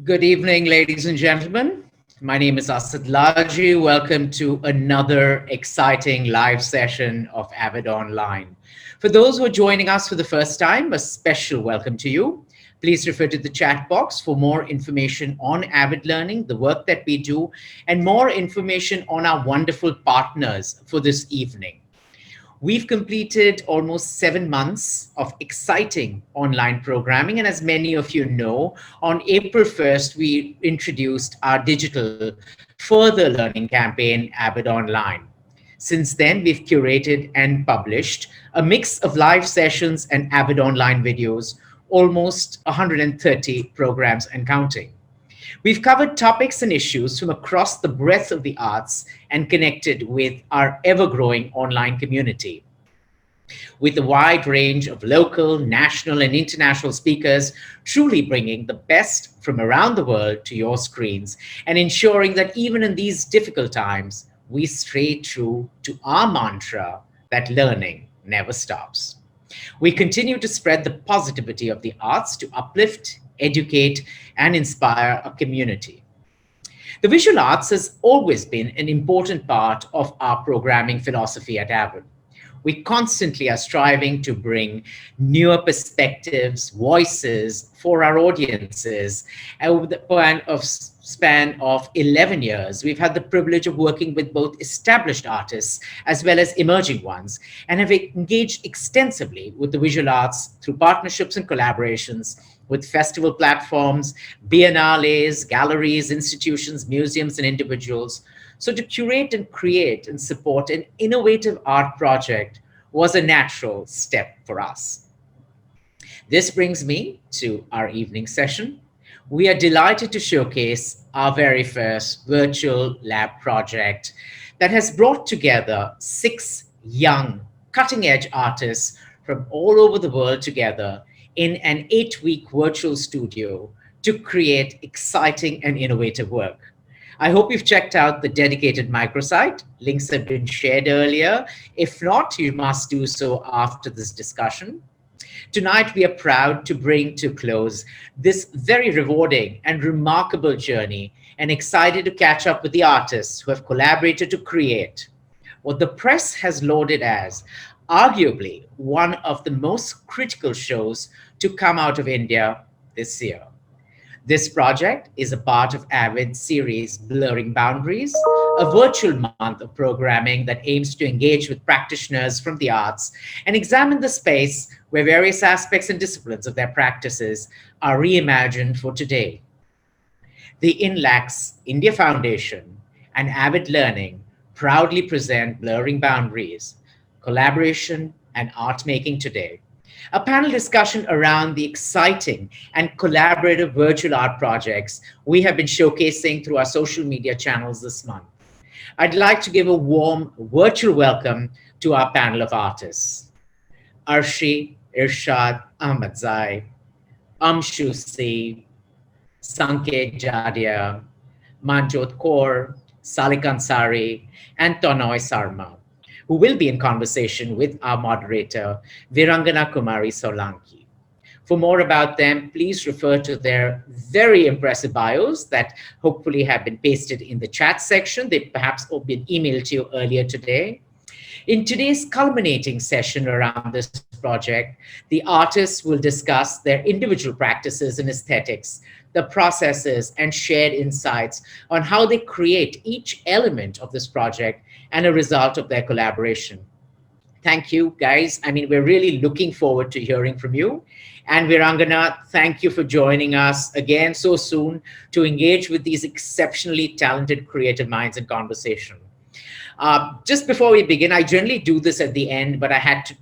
Good evening, ladies and gentlemen. My name is Asad. Welcome to another exciting live session of AVID Online. For those who are joining us for the first time, a special welcome to you. Please refer to the chat box for more information on AVID Learning, the work that we do, and more information on our wonderful partners for this evening. We've completed almost 7 months of exciting online programming. And as many of you know, on April 1st, we introduced our digital further learning campaign, AVID Online. Since then, we've curated and published a mix of live sessions and AVID Online videos, almost 130 programs and counting. We've covered topics and issues from across the breadth of the arts and connected with our ever growing online community. With a wide range of local, national, and international speakers, truly bringing the best from around the world to your screens and ensuring that even in these difficult times, we stay true to our mantra that learning never stops. We continue to spread the positivity of the arts to uplift, educate, and inspire a community. The visual arts has always been an important part of our programming philosophy at AVID. We constantly are striving to bring newer perspectives, voices for our audiences. And over the span of 11 years, we've had the privilege of working with both established artists as well as emerging ones, and have engaged extensively with the visual arts through partnerships and collaborations with festival platforms, biennales, galleries, institutions, museums, and individuals. So to curate and create and support an innovative art project was a natural step for us. This brings me to our evening session. We are delighted to showcase our very first virtual lab project that has brought together 6 young, cutting edge artists from all over the world together in an 8-week virtual studio to create exciting and innovative work. I hope you've checked out the dedicated microsite. Links have been shared earlier. If not, you must do so after this discussion. Tonight, we are proud to bring to close this very rewarding and remarkable journey and excited to catch up with the artists who have collaborated to create what the press has lauded as arguably one of the most critical shows to come out of India this year. This project is a part of AVID's series Blurring Boundaries, a virtual month of programming that aims to engage with practitioners from the arts and examine the space where various aspects and disciplines of their practices are reimagined for today. The Inlaks India Foundation and AVID Learning proudly present Blurring Boundaries, Collaboration and Art Making Today, a panel discussion around the exciting and collaborative virtual art projects we have been showcasing through our social media channels this month. I'd like to give a warm virtual welcome to our panel of artists. Arshi, Irshad, Ahmadzai, Amshu, Sanket, Jadia, Manjot, Kaur, Salik, Ansari, and Tonoy, Sarma, who will be in conversation with our moderator, Veeranganakumari Solanki. For more about them, please refer to their very impressive bios that hopefully have been pasted in the chat section. They perhaps have been emailed to you earlier today. In today's culminating session around this project, the artists will discuss their individual practices and aesthetics, the processes and shared insights on how they create each element of this project and a result of their collaboration. Thank you, guys. I mean, we're really looking forward to hearing from you. And Virangana, thank you for joining us again so soon to engage with these exceptionally talented creative minds in conversation. Just before we begin, I generally do this at the end, but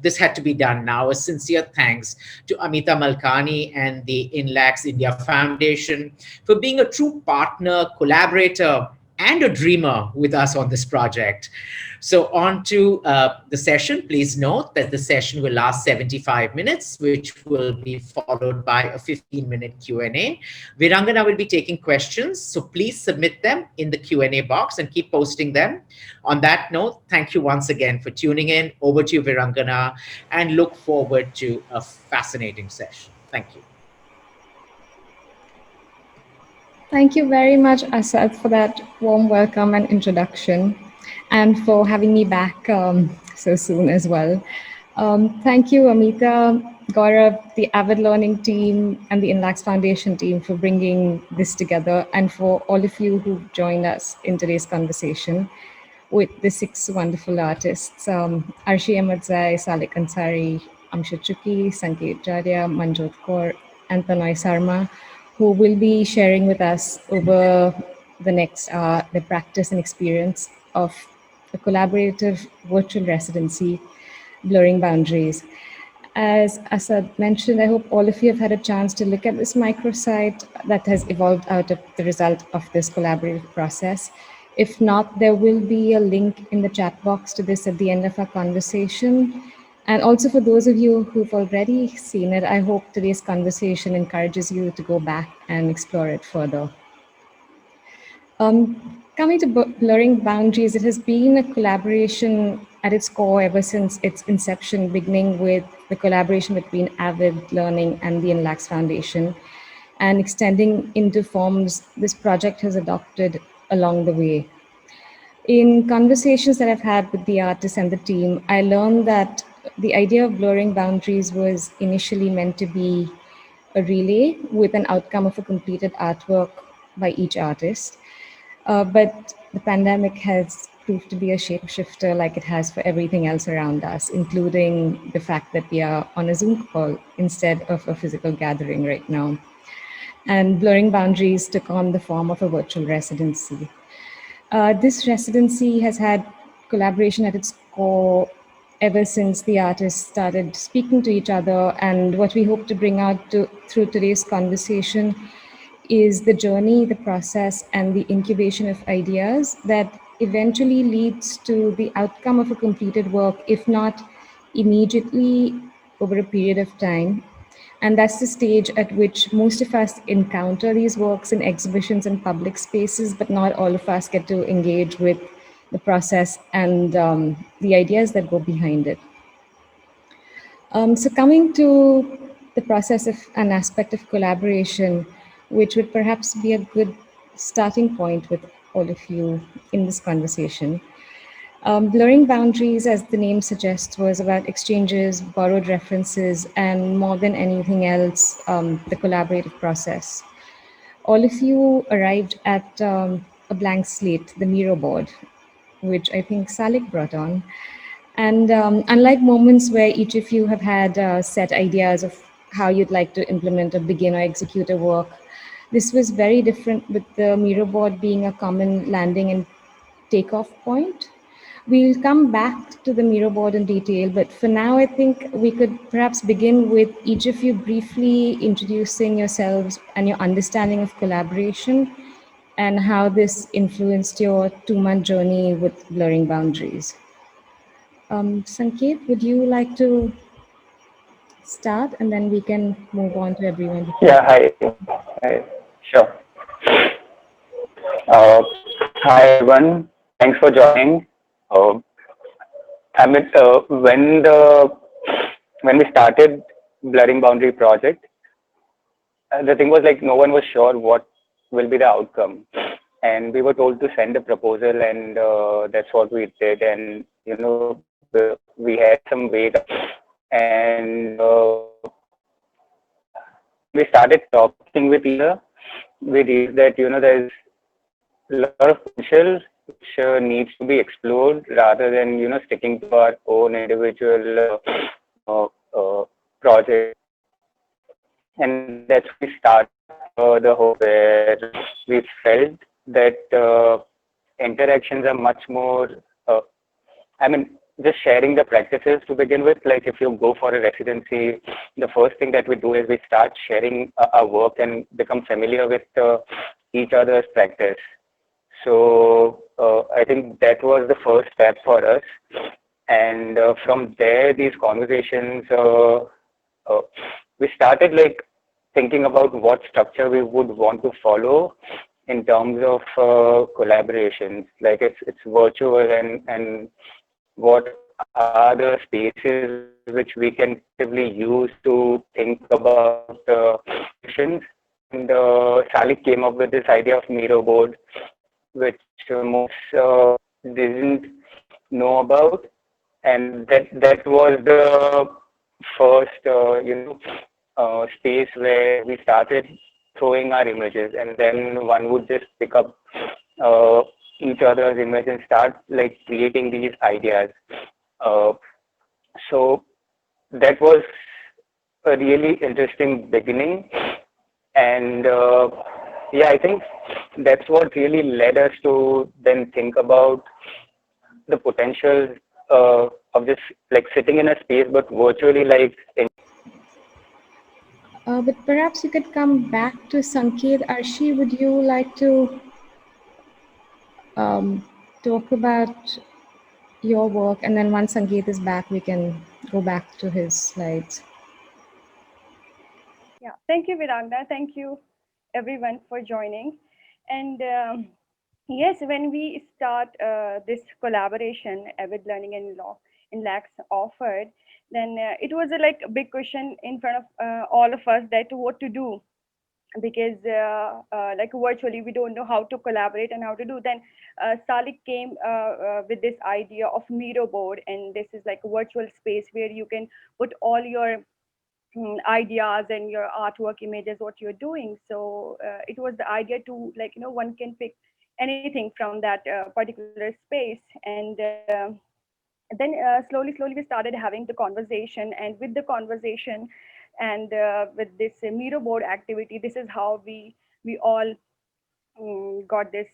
this had to be done now. A sincere thanks to Amita Malkani and the Inlaks India Foundation for being a true partner, collaborator, and a dreamer with us on this project. So on to the session. Please note that the session will last 75 minutes, which will be followed by a 15-minute Q&A. Virangana will be taking questions, so please submit them in the Q&A box and keep posting them. On that note, thank you once again for tuning in. Over to you, Virangana, and look forward to a fascinating session. Thank you. Thank you very much, Asad, for that warm welcome and introduction, and for having me back so soon as well. Thank you, Amita, Gaurav, the AVID Learning team, and the Inlaks Foundation team for bringing this together, and for all of you who've joined us in today's conversation with the six wonderful artists, Arshi, Ahmadzai, Salik, Ansari, Amshu, Sanket, Jadia, Manjot, Kaur, and Tonoy, Sarma, who will be sharing with us over the next hour the practice and experience of a collaborative virtual residency, Blurring Boundaries. As Asad mentioned, I hope all of you have had a chance to look at this microsite that has evolved out of the result of this collaborative process. If not, there will be a link in the chat box to this at the end of our conversation. And also for those of you who've already seen it, I hope today's conversation encourages you to go back and explore it further. Coming to Blurring Boundaries, it has been a collaboration at its core ever since its inception, beginning with the collaboration between AVID Learning and the Inlaks Foundation, and extending into forms this project has adopted along the way. In conversations that I've had with the artists and the team, I learned that the idea of blurring boundaries was initially meant to be a relay with an outcome of a completed artwork by each artist. But the pandemic has proved to be a shapeshifter like it has for everything else around us, including the fact that we are on a Zoom call instead of a physical gathering right now. And blurring boundaries took on the form of a virtual residency. This residency has had collaboration at its core ever since the artists started speaking to each other. And what we hope to bring out through today's conversation is the journey, the process, and the incubation of ideas that eventually leads to the outcome of a completed work, if not immediately over a period of time. And that's the stage at which most of us encounter these works in exhibitions and public spaces, but not all of us get to engage with the process and the ideas that go behind it. So coming to the process of an aspect of collaboration, which would perhaps be a good starting point with all of you in this conversation. Blurring Boundaries, as the name suggests, was about exchanges, borrowed references, and more than anything else, the collaborative process. All of you arrived at a blank slate, the Miro board, which I think Salik brought on. And unlike moments where each of you have had set ideas of how you'd like to implement or begin or execute a work, this was very different, with the Miro board being a common landing and takeoff point. We'll come back to the Miro board in detail, but for now, I think we could perhaps begin with each of you briefly introducing yourselves and your understanding of collaboration and how this influenced your 2-month journey with Blurring Boundaries. Sanket, would you like to start, and then we can move on to everyone? Yeah, hi. Sure. Uh, Hi everyone. Thanks for joining. Uh, I mean, when we started Blurring Boundary project, the thing was like no one was sure what will be the outcome, and we were told to send a proposal, and that's what we did. And we had some weight, and we started talking with each other. We realized that there's a lot of potential which needs to be explored rather than sticking to our own individual project. And that's when we started the whole where we felt that interactions are much more. I mean, just sharing the practices to begin with. Like if you go for a residency, the first thing that we do is we start sharing our work and become familiar with each other's practice. So I think that was the first step for us. And from there, these conversations, we started like thinking about what structure we would want to follow in terms of collaborations. Like it's virtual, and what are the spaces which we can actively use to think about missions Salik came up with this idea of Miro board, which most didn't know about, and that was the first space where we started throwing our images, and then one would just pick up each other's image and start like creating these ideas. Uh, so that was a really interesting beginning, and yeah, I think that's what really led us to then think about the potential of just like sitting in a space but virtually, like But perhaps you could come back to Sanket. Arshi, would you like to talk about your work? And then once Sanket is back, we can go back to his slides. Yeah, thank you, Veerangana. Thank you, everyone, for joining. And yes, when we start this collaboration, AVID Learning and Inlaks offered, then it was a like a big question in front of all of us that what to do, because like virtually we don't know how to collaborate and how to do. Then Salik came with this idea of Miro board, and this is like a virtual space where you can put all your ideas and your artwork images, what you're doing. So it was the idea to, like, one can pick anything from that particular space. And then slowly we started having the conversation, and with the conversation and with this Miro board activity, this is how we all got this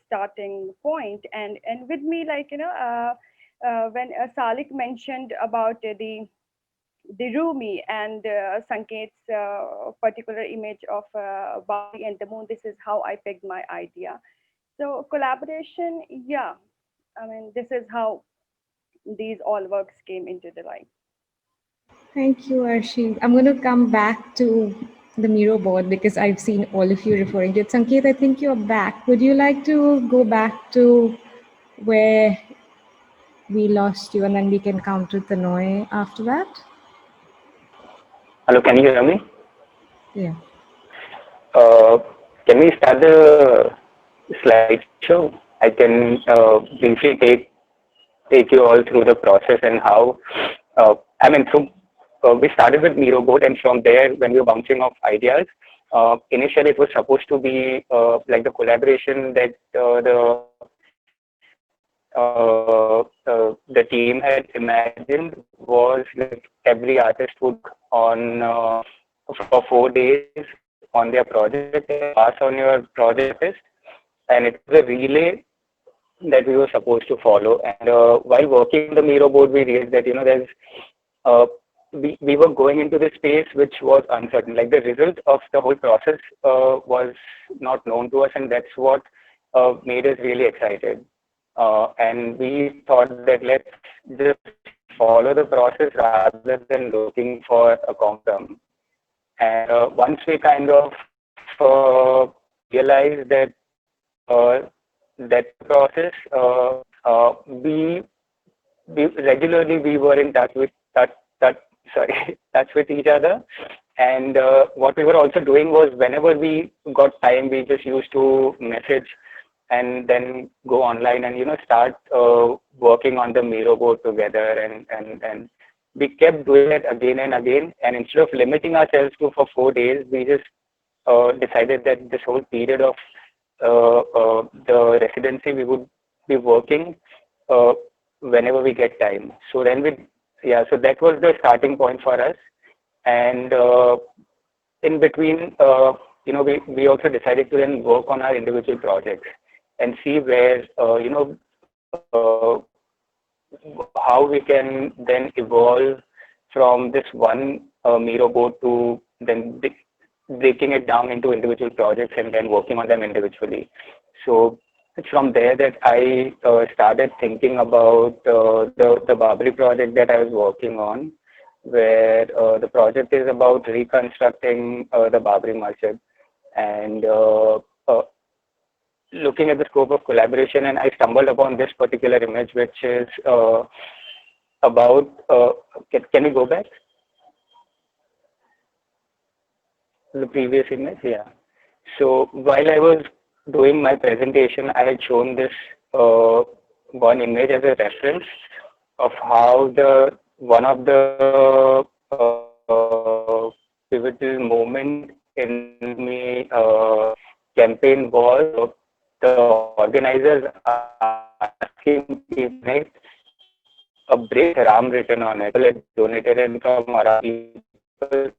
starting point. And with me, like, when Salik mentioned about the Rumi and Sanket's particular image of Bali and the moon, this is how I picked my idea. So collaboration, yeah, I mean, this is how these all works came into the light. Thank you, Arshi. I'm going to come back to the Miro board because I've seen all of you referring to it. Sanket, I think you're back. Would you like to go back to where we lost you, and then we can come to Tonoy after that? hello, can you hear me? Yeah. Uh, can we start the slideshow? I can briefly take you all through the process and how. We started with Miro board, and from there, when we were bouncing off ideas, initially it was supposed to be like the collaboration that the team had imagined was like every artist would on for 4 days on their project, pass on your project list, and it was a relay that we were supposed to follow. And while working on the Miro board, we realized that there's we were going into this space which was uncertain. Like the result of the whole process was not known to us, and that's what made us really excited. And we thought that let's just follow the process rather than looking for a outcome. And once we kind of realized that that process, we regularly we were in touch with touch with each other. And what we were also doing was whenever we got time, we just used to message and then go online and start working on the Miro board together. And we kept doing it again and again. And instead of limiting ourselves to for 4 days, we just decided that this whole period of the residency we would be working whenever we get time. So then so that was the starting point for us. And in between, we also decided to then work on our individual projects and see where how we can then evolve from this one Miro board to then breaking it down into individual projects and then working on them individually. So it's from there that I started thinking about the Babri project that I was working on, where the project is about reconstructing the Babri Masjid. And looking at the scope of collaboration, and I stumbled upon this particular image, which is about, can we go back? the previous image, yeah. So while I was doing my presentation, I had shown this one image as a reference of how the one of the pivotal moment in my campaign was the organizers asking people to donate a brick Ram written on it. People had donated, and from around people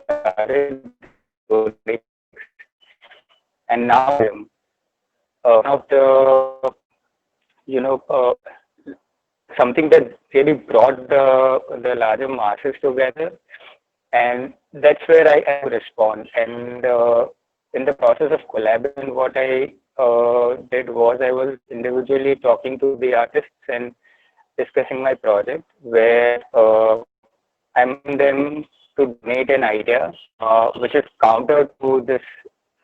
started donating bricks. And now one of the, you know, something that really brought the larger masses together, and that's where I respond. And in the process of collaboration, what I did was I was individually talking to the artists and discussing my project, where I'm them to donate an idea which is counter to this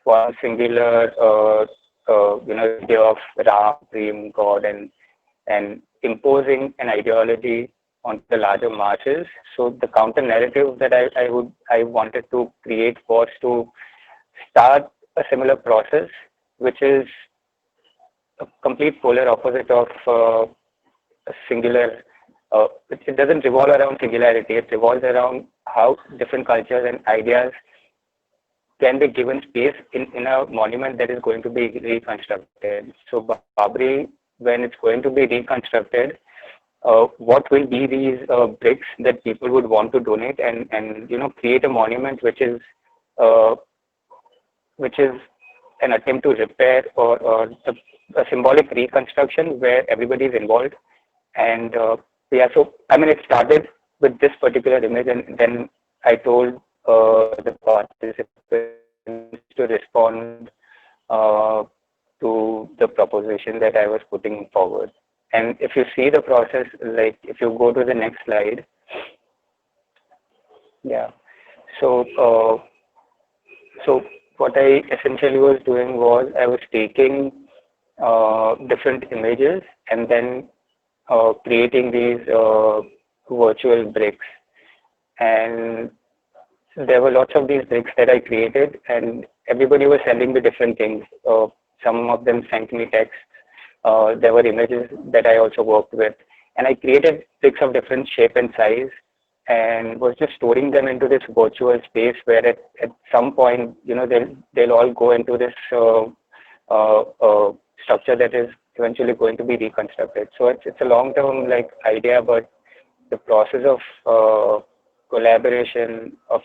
one singular idea of Ram, Dream, God, and imposing an ideology on the larger masses. So the counter narrative that I wanted to create was to start a similar process, which is a complete polar opposite of a singular. It doesn't revolve around singularity. It revolves around how different cultures and ideas can be given space in a monument that is going to be reconstructed. So Babri, when it's going to be reconstructed, what will be these bricks that people would want to donate and create a monument uh, which is an attempt to repair or a symbolic reconstruction where everybody is involved. And yeah, so I mean, it started with this particular image, and then I told the participants to respond to the proposition that I was putting forward. And if you see the process, like if you go to the next slide, yeah. So so what I essentially was doing was I was taking different images and then creating these virtual bricks. And there were lots of these bricks that I created, and everybody was sending me different things. Some of them sent me texts. There were images that I also worked with, and I created bricks of different shape and size, and was just storing them into this virtual space where at some point, they'll all go into this structure that is eventually going to be reconstructed. So it's a long-term idea, but the process of collaboration, of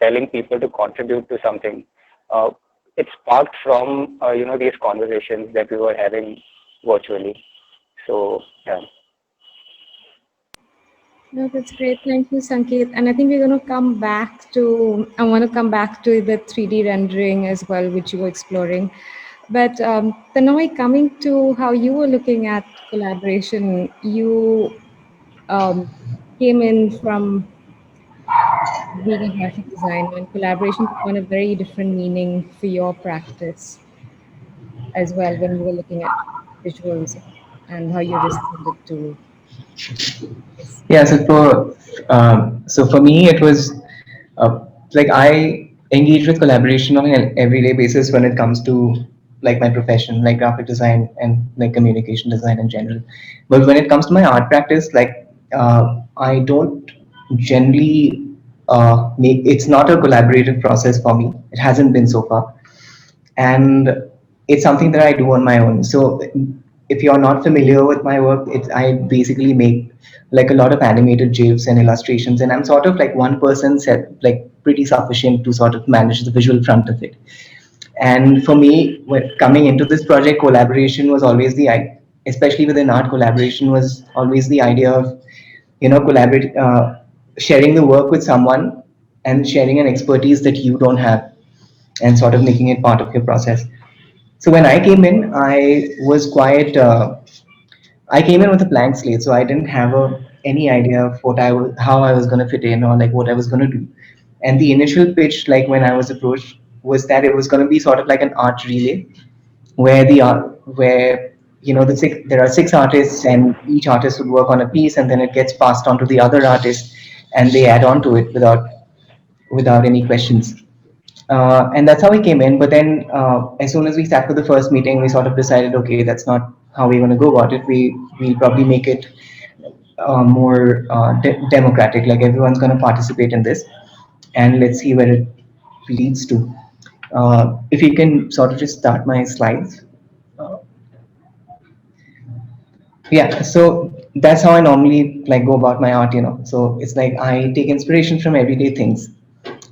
telling people to contribute to something, it sparked from these conversations that we were having virtually. So yeah. No, that's great. Thank you, Sanket. And I think we're going to come back to, I want to come back to the 3D rendering as well, which you were exploring. But Tonoy, coming to how you were looking at collaboration, you came in from being a graphic designer, and collaboration took on a very different meaning for your practice as well when you were looking at visuals and how you responded to this. Yeah, so for me it was like I engage with collaboration on an everyday basis when it comes to like my profession, like graphic design and like communication design in general. But when it comes to my art practice, I don't generally make it's not a collaborative process for me. It hasn't been so far, and it's something that I do on my own. So if you're not familiar with my work, I basically make like a lot of animated gifs and illustrations, and I'm sort of like one person set like pretty sufficient to sort of manage the visual front of it. And for me, when coming into this project, collaboration was always especially within art, collaboration was always the idea of collaborate, sharing the work with someone and sharing an expertise that you don't have, and sort of making it part of your process. So when I came in, I came in with a blank slate, so I didn't have any idea of how I was going to fit in, or like what I was going to do. And the initial pitch, like when I was approached, was that it was going to be sort of like an art relay, where there are six artists, and each artist would work on a piece, and then it gets passed on to the other artist, and they add on to it without any questions. And that's how we came in. But then, as soon as we sat for the first meeting, we sort of decided, okay, that's not how we're going to go about it. We'll probably make it more democratic. Like everyone's going to participate in this, and let's see where it leads to. If you can sort of just start my slides. Uh, yeah, so that's how I normally like go about my art. So it's like I take inspiration from everyday things,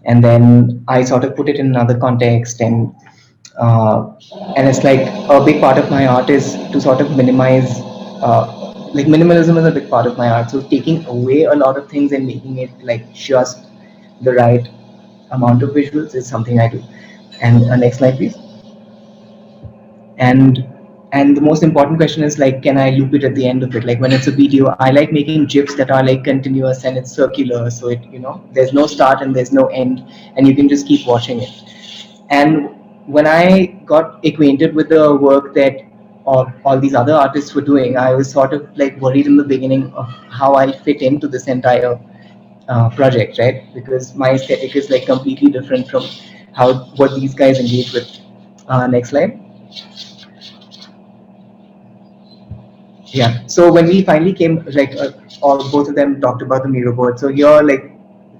and then I sort of put it in another context, uh, and it's like a big part of my art is to sort of minimize. Like minimalism is a big part of my art, so taking away a lot of things and making it like just the right amount of visuals is something I do. And next slide, please. and and the most important question is like, can I loop it at the end of it? Like when it's a video, I like making gifs that are like continuous and it's circular, so there's no start and there's no end, and you can just keep watching it. And when I got acquainted with the work that all these other artists were doing, I was sort of like worried in the beginning of how I'll fit into this entire project, right? Because my aesthetic is like completely different from how what these guys engage with. Next slide. Yeah. So when we finally came, like, all both of them talked about the Miro board. So here, like,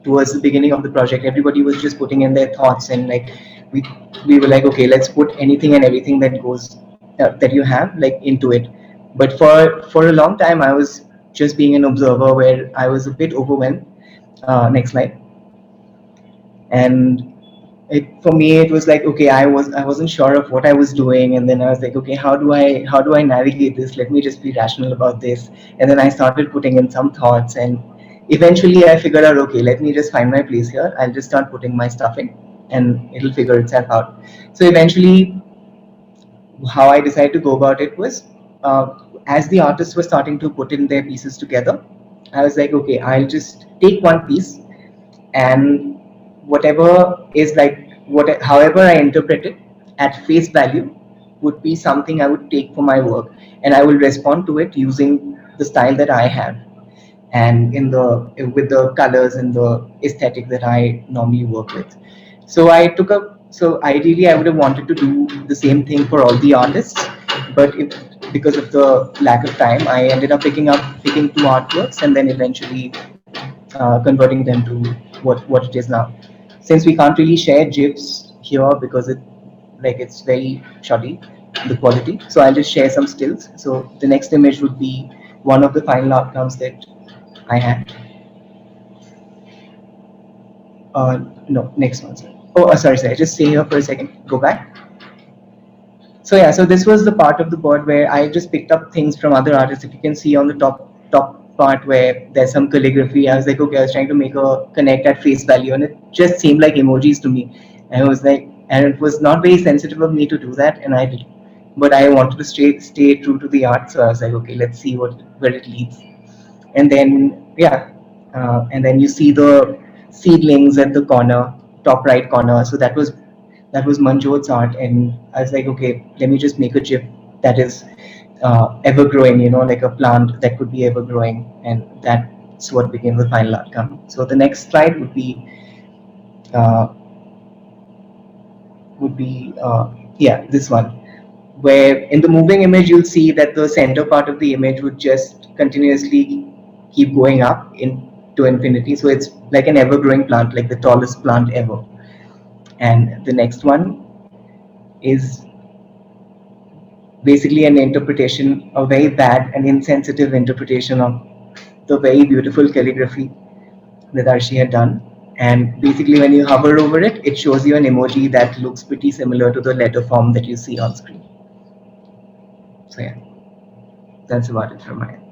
towards the beginning of the project, everybody was just putting in their thoughts, and like, we we were like, okay, let's put anything and everything that goes that you have like into it. But for a long time, I was just being an observer, where I was a bit overwhelmed. Next slide. And it for me it was like, okay, I wasn't sure of what I was doing, and then I was like, okay, how do I navigate this? Let me just be rational about this. And then I started putting in some thoughts, and eventually I figured out, okay, let me just find my place here. I'll just start putting my stuff in, and it'll figure itself out. So eventually, how I decided to go about it was, as the artists were starting to put in their pieces together, I was like, okay, I'll just take one piece, and whatever is like, however I interpret it at face value would be something I would take for my work, and I will respond to it using the style that I have, and in the with the colors and the aesthetic that I normally work with. So ideally I would have wanted to do the same thing for all the artists, but because of the lack of time, I ended up picking two artworks and then eventually converting them to what it is now. Since we can't really share GIFs here because it's very shoddy, the quality, so I'll just share some stills. So the next image would be one of the final outcomes that I had. No, next one, sorry. Oh, sorry. Just stay here for a second. Go back. So yeah, so this was the part of the board where I just picked up things from other artists. If you can see on the top part where there's some calligraphy, I was like, okay, I was trying to make a connect at face value, and it just seemed like emojis to me. And I was like, and it was not very sensitive of me to do that, and I did, but I wanted to stay true to the art, so I was like, okay, let's see where it leads. And then yeah, and then you see the seedlings at the corner, top right corner. So that was Manjot's art, and I was like, okay, let me just make a GIF that is ever growing, like a plant that could be ever growing, and that's what became the final outcome. So the next slide uh, yeah, this one, where in the moving image you'll see that the center part of the image would just continuously keep going up into infinity. So it's like an ever growing plant, like the tallest plant ever. And the next one is basically an interpretation, a very bad and insensitive interpretation of the very beautiful calligraphy that Arshi had done. And basically, when you hover over it, it shows you an emoji that looks pretty similar to the letter form that you see on screen. So yeah, that's about it from my end.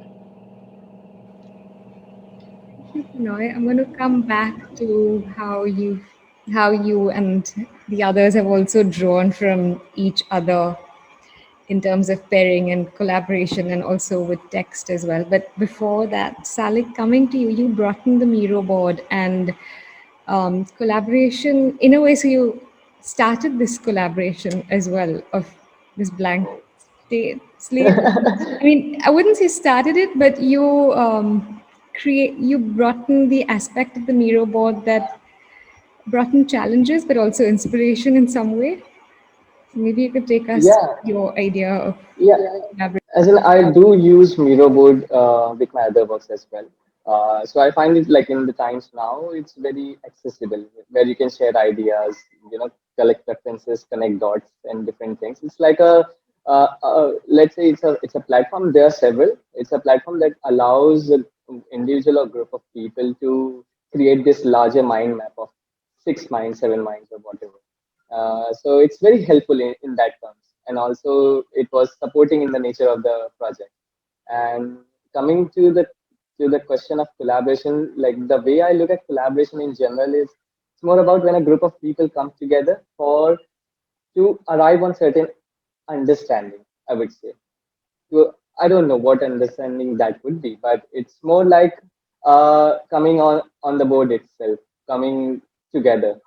Tonoy, I'm going to come back to how you and the others have also drawn from each other in terms of pairing and collaboration, and also with text as well. But before that, Salik, coming to you, you brought in the Miro board and collaboration in a way. So you started this collaboration as well of this blank slate. I mean, I wouldn't say started it, but you you brought in the aspect of the Miro board that brought in challenges, but also inspiration in some way. Maybe you could take us Yeah, through your idea of yeah. collaboration. As in, I do use Miro board with my other works as well. So I find it like in the times now, it's very accessible, where you can share ideas, collect references, connect dots, and different things. It's like let's say it's a platform. There are several. It's a platform that allows an individual or group of people to create this larger mind map of 6 minds, 7 minds, or whatever. So it's very helpful in that terms, and also it was supporting in the nature of the project. And coming to the question of collaboration, like the way I look at collaboration in general is it's more about when a group of people come together for to arrive on certain understanding, I would say. I don't know what understanding that would be, but it's more like coming on the board itself, coming together,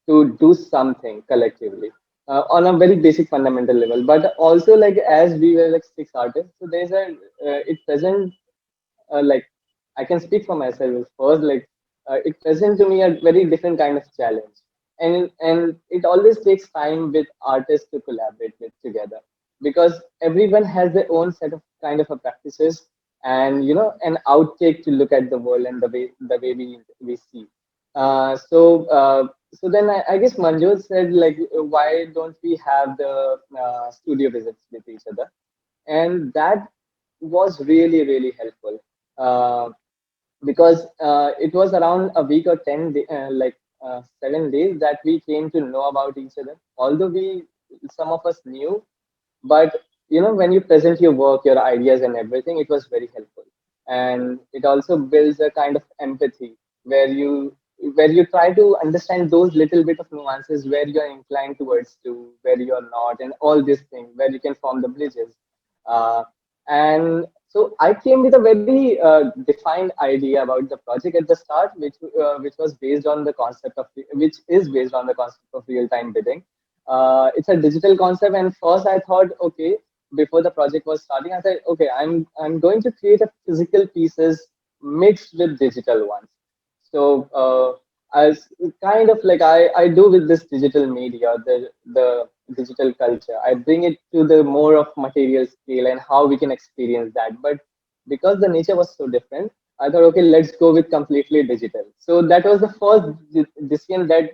to do something collectively on a very basic fundamental level. But also, like as we were like 6 artists, so there's a it present like I can speak for myself first. Like it presents to me a very different kind of challenge, and it always takes time with artists to collaborate with together, because everyone has their own set of kind of a practices, and an outtake to look at the world and the way we see. So then I guess Manjot said, like, why don't we have the studio visits with each other? And that was really really helpful, uh, because it was around a week or 7 days that we came to know about each other, although we some of us knew, but when you present your work, your ideas and everything, it was very helpful. And it also builds a kind of empathy where you try to understand those little bit of nuances, where you're inclined towards to, where you're not, and all these things where you can form the bridges. Uh, and so I came with a very defined idea about the project at the start, which was based on the concept of which is based on the concept of real time bidding. It's a digital concept, and first I thought, okay, before the project was starting, I said, okay, I'm going to create a physical pieces mixed with digital ones. So as kind of like I do with this digital media, the digital culture, I bring it to the more of material scale and how we can experience that. But because the nature was so different, I thought, okay, let's go with completely digital. So that was the first decision that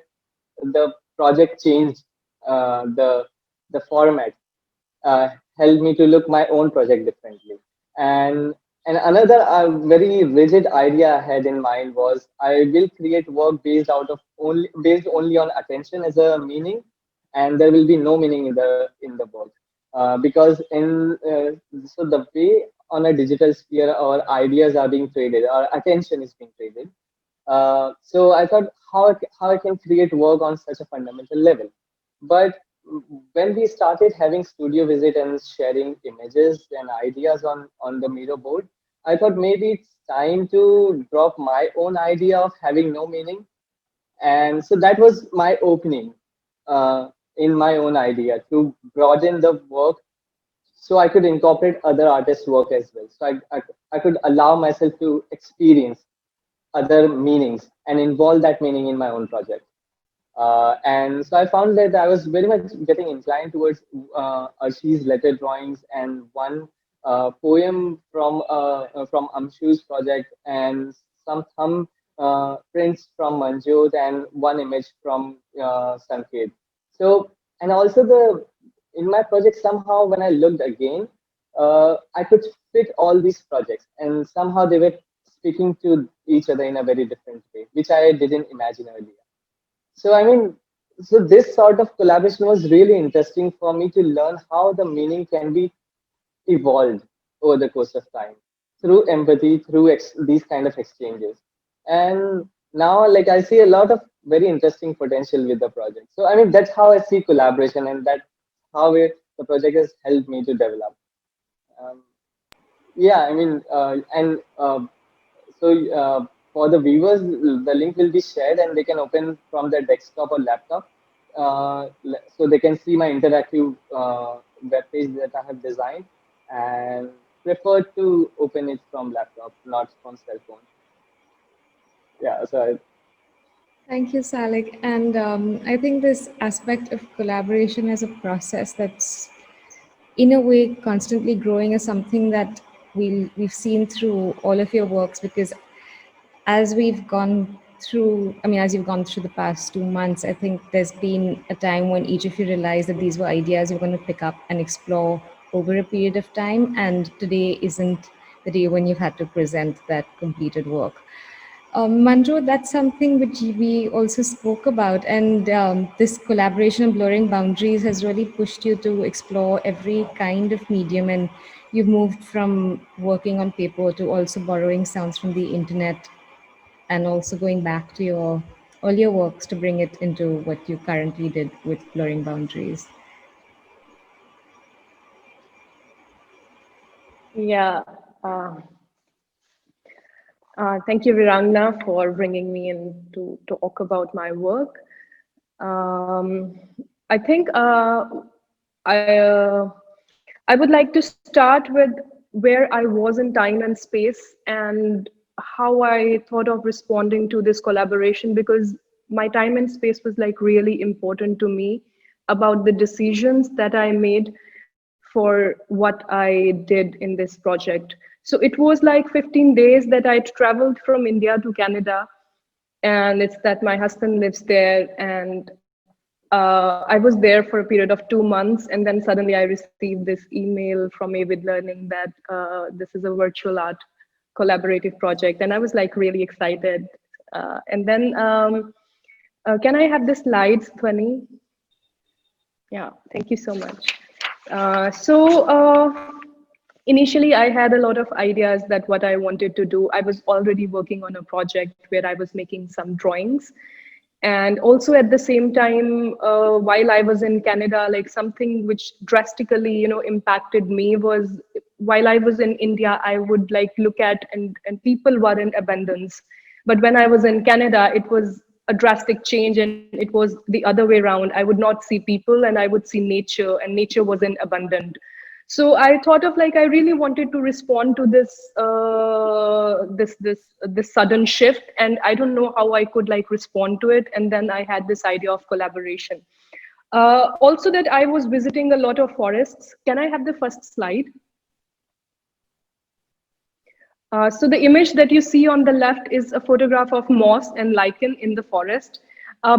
the project changed the format, uh, helped me to look my own project differently. And another very rigid idea I had in mind was I will create work based only on attention as a meaning, and there will be no meaning in the work, because in so the way on a digital sphere our ideas are being traded, our attention is being traded. So I thought how I can create work on such a fundamental level. But when we started having studio visit and sharing images and ideas on the Miro board, I thought maybe it's time to drop my own idea of having no meaning. And so that was my opening in my own idea to broaden the work, so I could incorporate other artists' work as well. So I could allow myself to experience other meanings and involve that meaning in my own project. And so I found that I was very much getting inclined towards Arshi's letter drawings, and one poem from Amshu's project, and some thumb prints from Manjot, and one image from Sanket. So, and also the in my project, somehow when I looked again, I could fit all these projects, and somehow they were speaking to each other in a very different way, which I didn't imagine earlier. So I mean, so this sort of collaboration was really interesting for me to learn how the meaning can be evolved over the course of time through empathy, through these kind of exchanges. And now, like I see a lot of very interesting potential with the project. So I mean, that's how I see collaboration, and that how the project has helped me to develop. Um, yeah, I mean, so for the viewers, the link will be shared, and they can open from their desktop or laptop, so they can see my interactive web page that I have designed, and prefer to open it from laptop, not from cell phone. Yeah, so Thank you, Salik. And I think this aspect of collaboration as a process that's in a way constantly growing is something that we've seen through all of your works, because as we've gone through, I mean, as you've gone through the past 2 months, I think there's been a time when each of you realized that these were ideas you're going to pick up and explore over a period of time. And today isn't the day when you've had to present that completed work. Manjot, that's something which we also spoke about, and this collaboration and blurring boundaries has really pushed you to explore every kind of medium, and you've moved from working on paper to also borrowing sounds from the internet, and also going back to your earlier works to bring it into what you currently did with blurring boundaries. Yeah. Uh, Thank you, Virangna, for bringing me in to talk about my work. Um, I think I I would like to start with where I was in time and space and how I thought of responding to this collaboration, because my time and space was like really important to me about the decisions that I made for what I did in this project. So it was like 15 days that I traveled from India to Canada, and it's that my husband lives there, and I was there for a period of 2 months, and then suddenly I received this email from AVID Learning that this is a virtual art collaborative project, and I was like really excited. And then, can I have the slides, Thwani? Yeah, thank you so much. So initially, I had a lot of ideas that what I wanted to do. I was already working on a project where I was making some drawings. And also at the same time, while I was in Canada, like something which drastically, impacted me was while I was in India, I would like look at and people were in abundance. But when I was in Canada, it was a drastic change and it was the other way around. I would not see people and I would see nature, and nature wasn't abundant. So I thought of like I really wanted to respond to this sudden shift, and I don't know how I could like respond to it. And then I had this idea of collaboration. Also, that I was visiting a lot of forests. Can I have the first slide? So the image that you see on the left is a photograph of moss and lichen in the forest.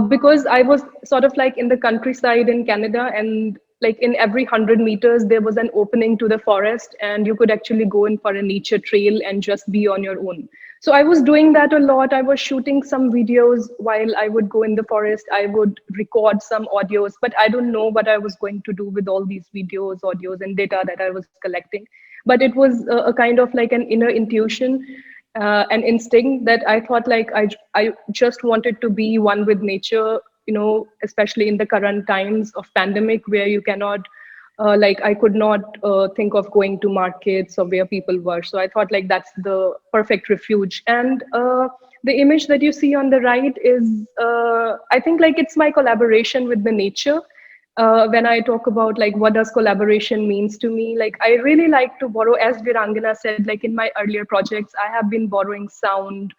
Because I was sort of like in the countryside in Canada, and like in every 100 meters, there was an opening to the forest, and you could actually go in for a nature trail and just be on your own. So I was doing that a lot. I was shooting some videos while I would go in the forest. I would record some audios, but I don't know what I was going to do with all these videos, audios, and data that I was collecting. But it was a kind of like an inner intuition, an instinct that I thought like I just wanted to be one with nature, especially in the current times of pandemic where you cannot, like I could not think of going to markets or where people were. So I thought like that's the perfect refuge. And the image that you see on the right is, I think like it's my collaboration with the nature. When I talk about like what does collaboration means to me, like I really like to borrow, as Virangana said, like in my earlier projects, I have been borrowing sound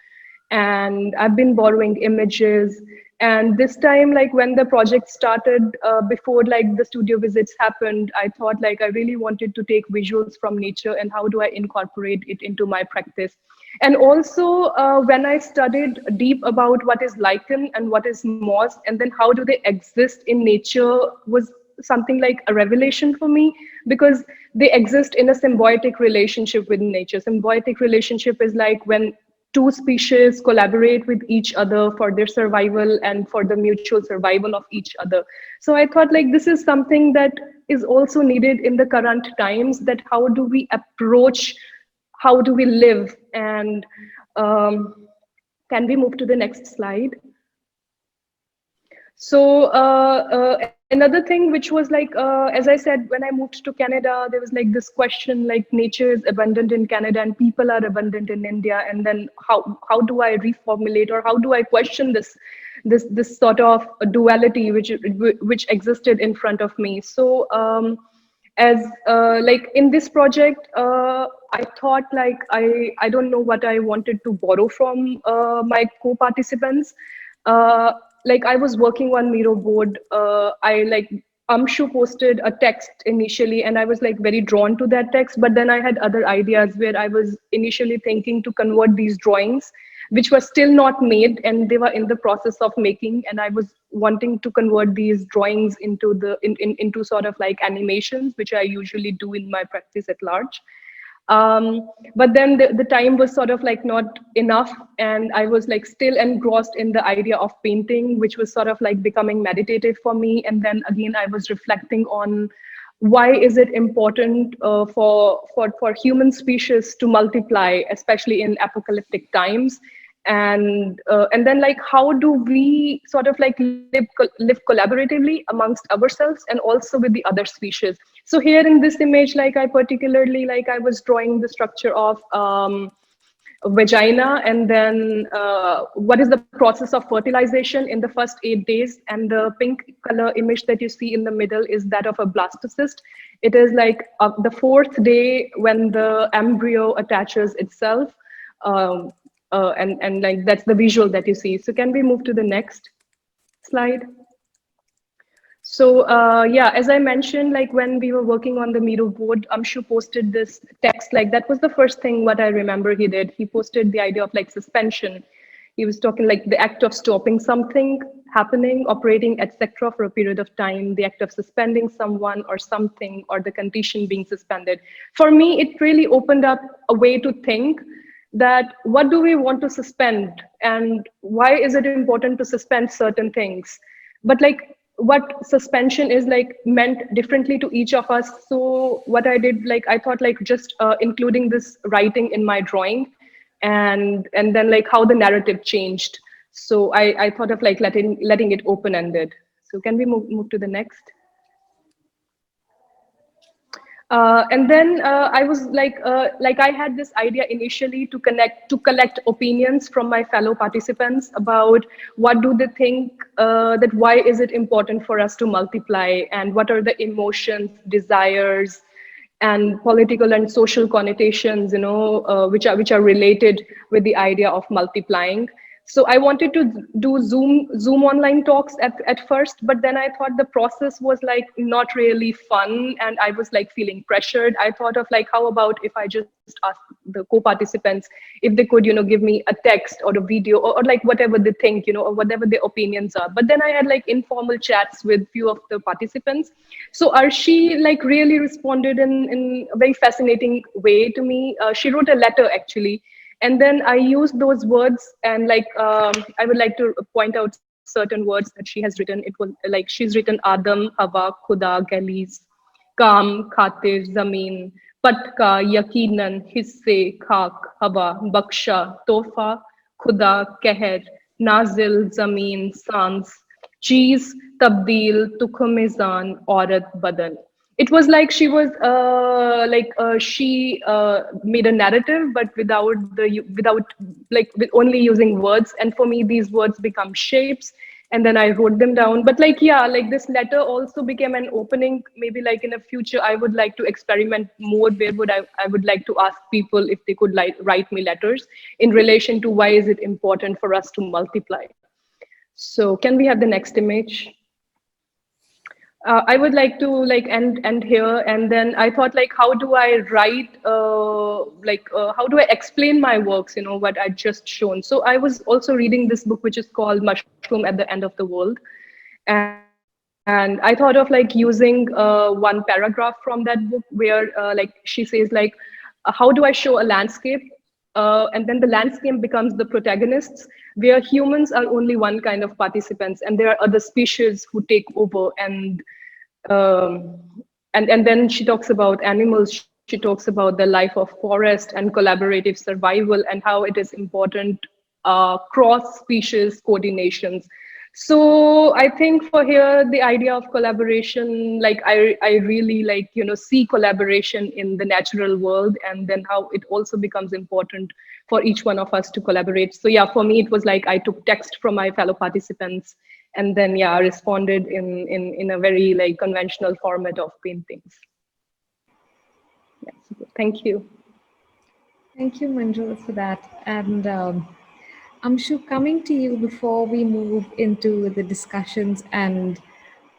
and I've been borrowing images. And this time, like when the project started, before like the studio visits happened, I thought like I really wanted to take visuals from nature and how do I incorporate it into my practice. And also, when I studied deep about what is lichen and what is moss, and then how do they exist in nature, was something like a revelation for me, because they exist in a symbiotic relationship with nature. Symbiotic relationship is like when two species collaborate with each other for their survival and for the mutual survival of each other. So I thought like this is something that is also needed in the current times, that how do we approach, how do we live? And can we move to the next slide? So another thing which was like, as I said, when I moved to Canada, there was like this question, like nature is abundant in Canada and people are abundant in India. And then how do I reformulate, or how do I question this sort of duality which existed in front of me? So as like in this project, I thought like I don't know what I wanted to borrow from my co-participants. like I was working on Miro board. I like Amshu posted a text initially, and I was like very drawn to that text. But then I had other ideas where I was initially thinking to convert these drawings, which were still not made, and they were in the process of making. And I was wanting to convert these drawings into into sort of like animations, which I usually do in my practice at large. But then the time was sort of like not enough, and I was like still engrossed in the idea of painting, which was sort of like becoming meditative for me. And then again I was reflecting on why is it important for human species to multiply, especially in apocalyptic times. And then like how do we sort of like live collaboratively amongst ourselves and also with the other species. So here in this image, like I particularly, like I was drawing the structure of a vagina, and then what is the process of fertilization in the first 8 days. And the pink color image that you see in the middle is that of a blastocyst. It is like the 4th day when the embryo attaches itself. And like that's the visual that you see. So can we move to the next slide? So yeah, as I mentioned, like when we were working on the Miro board, Amshu posted this text. Like that was the first thing what I remember he did. He posted the idea of like suspension. He was talking like the act of stopping something happening, operating, etc. for a period of time, the act of suspending someone or something, or the condition being suspended. For me, it really opened up a way to think that what do we want to suspend, and why is it important to suspend certain things. But like what suspension is like meant differently to each of us. So what I did, like I thought like just including this writing in my drawing, and then like how the narrative changed. So I thought of like letting it open-ended. So can we move to the next? And then I was like I had this idea initially to collect opinions from my fellow participants about what do they think, that why is it important for us to multiply, and what are the emotions, desires, and political and social connotations, you know, which are related with the idea of multiplying. So I wanted to do Zoom online talks at first, but then I thought the process was like not really fun, and I was like feeling pressured. I thought of like, how about if I just ask the co-participants if they could, you know, give me a text or a video, or like whatever they think, you know, or whatever their opinions are. But then I had like informal chats with few of the participants. So Arshi like really responded in a very fascinating way to me. She wrote a letter actually. And then I used those words, and like I would like to point out certain words that she has written. It was like she's written Adam, Hava, Khuda, Galis, Kam, Khatir, Zameen, Patka, Yakinan, Hisse, Khak, Hava, Baksha, Tofa, Khuda, Keher, Nazil, Zameen, Sans, Cheese, Tabdil, Tukhmizan, Aurat, Badan. It was like she was she made a narrative, but without like with only using words. And for me, these words become shapes, and then I wrote them down. But like, yeah, like this letter also became an opening. Maybe like in the future, I would like to experiment more. Where would I would like to ask people if they could like write me letters in relation to why is it important for us to multiply. So can we have the next image? I would like to like end here, and then I thought like, how do I write, how do I explain my works, you know, what I just shown. So I was also reading this book, which is called Mushroom at the End of the World. And I thought of like using one paragraph from that book where like she says like, how do I show a landscape? And then the landscape becomes the protagonists, where humans are only one kind of participants, and there are other species who take over. And then she talks about animals. She talks about the life of forest and collaborative survival, and how it is important cross-species coordinations. So I think for here, the idea of collaboration, like I really like, you know, see collaboration in the natural world, and then how it also becomes important for each one of us to collaborate. So yeah, for me, it was like I took text from my fellow participants, and then yeah, responded in a very like conventional format of paintings. Yes, thank you. Thank you, Manjot, for that. And Amshu, coming to you before we move into the discussions and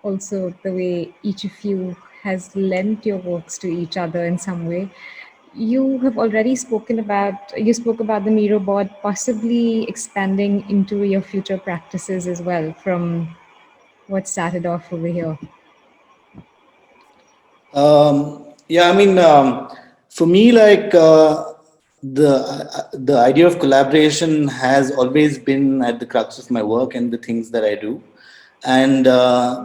also the way each of you has lent your works to each other in some way. You have already you spoke about the Miro board possibly expanding into your future practices as well from what started off over here. Yeah, I mean, for me, like the idea of collaboration has always been at the crux of my work and the things that I do. And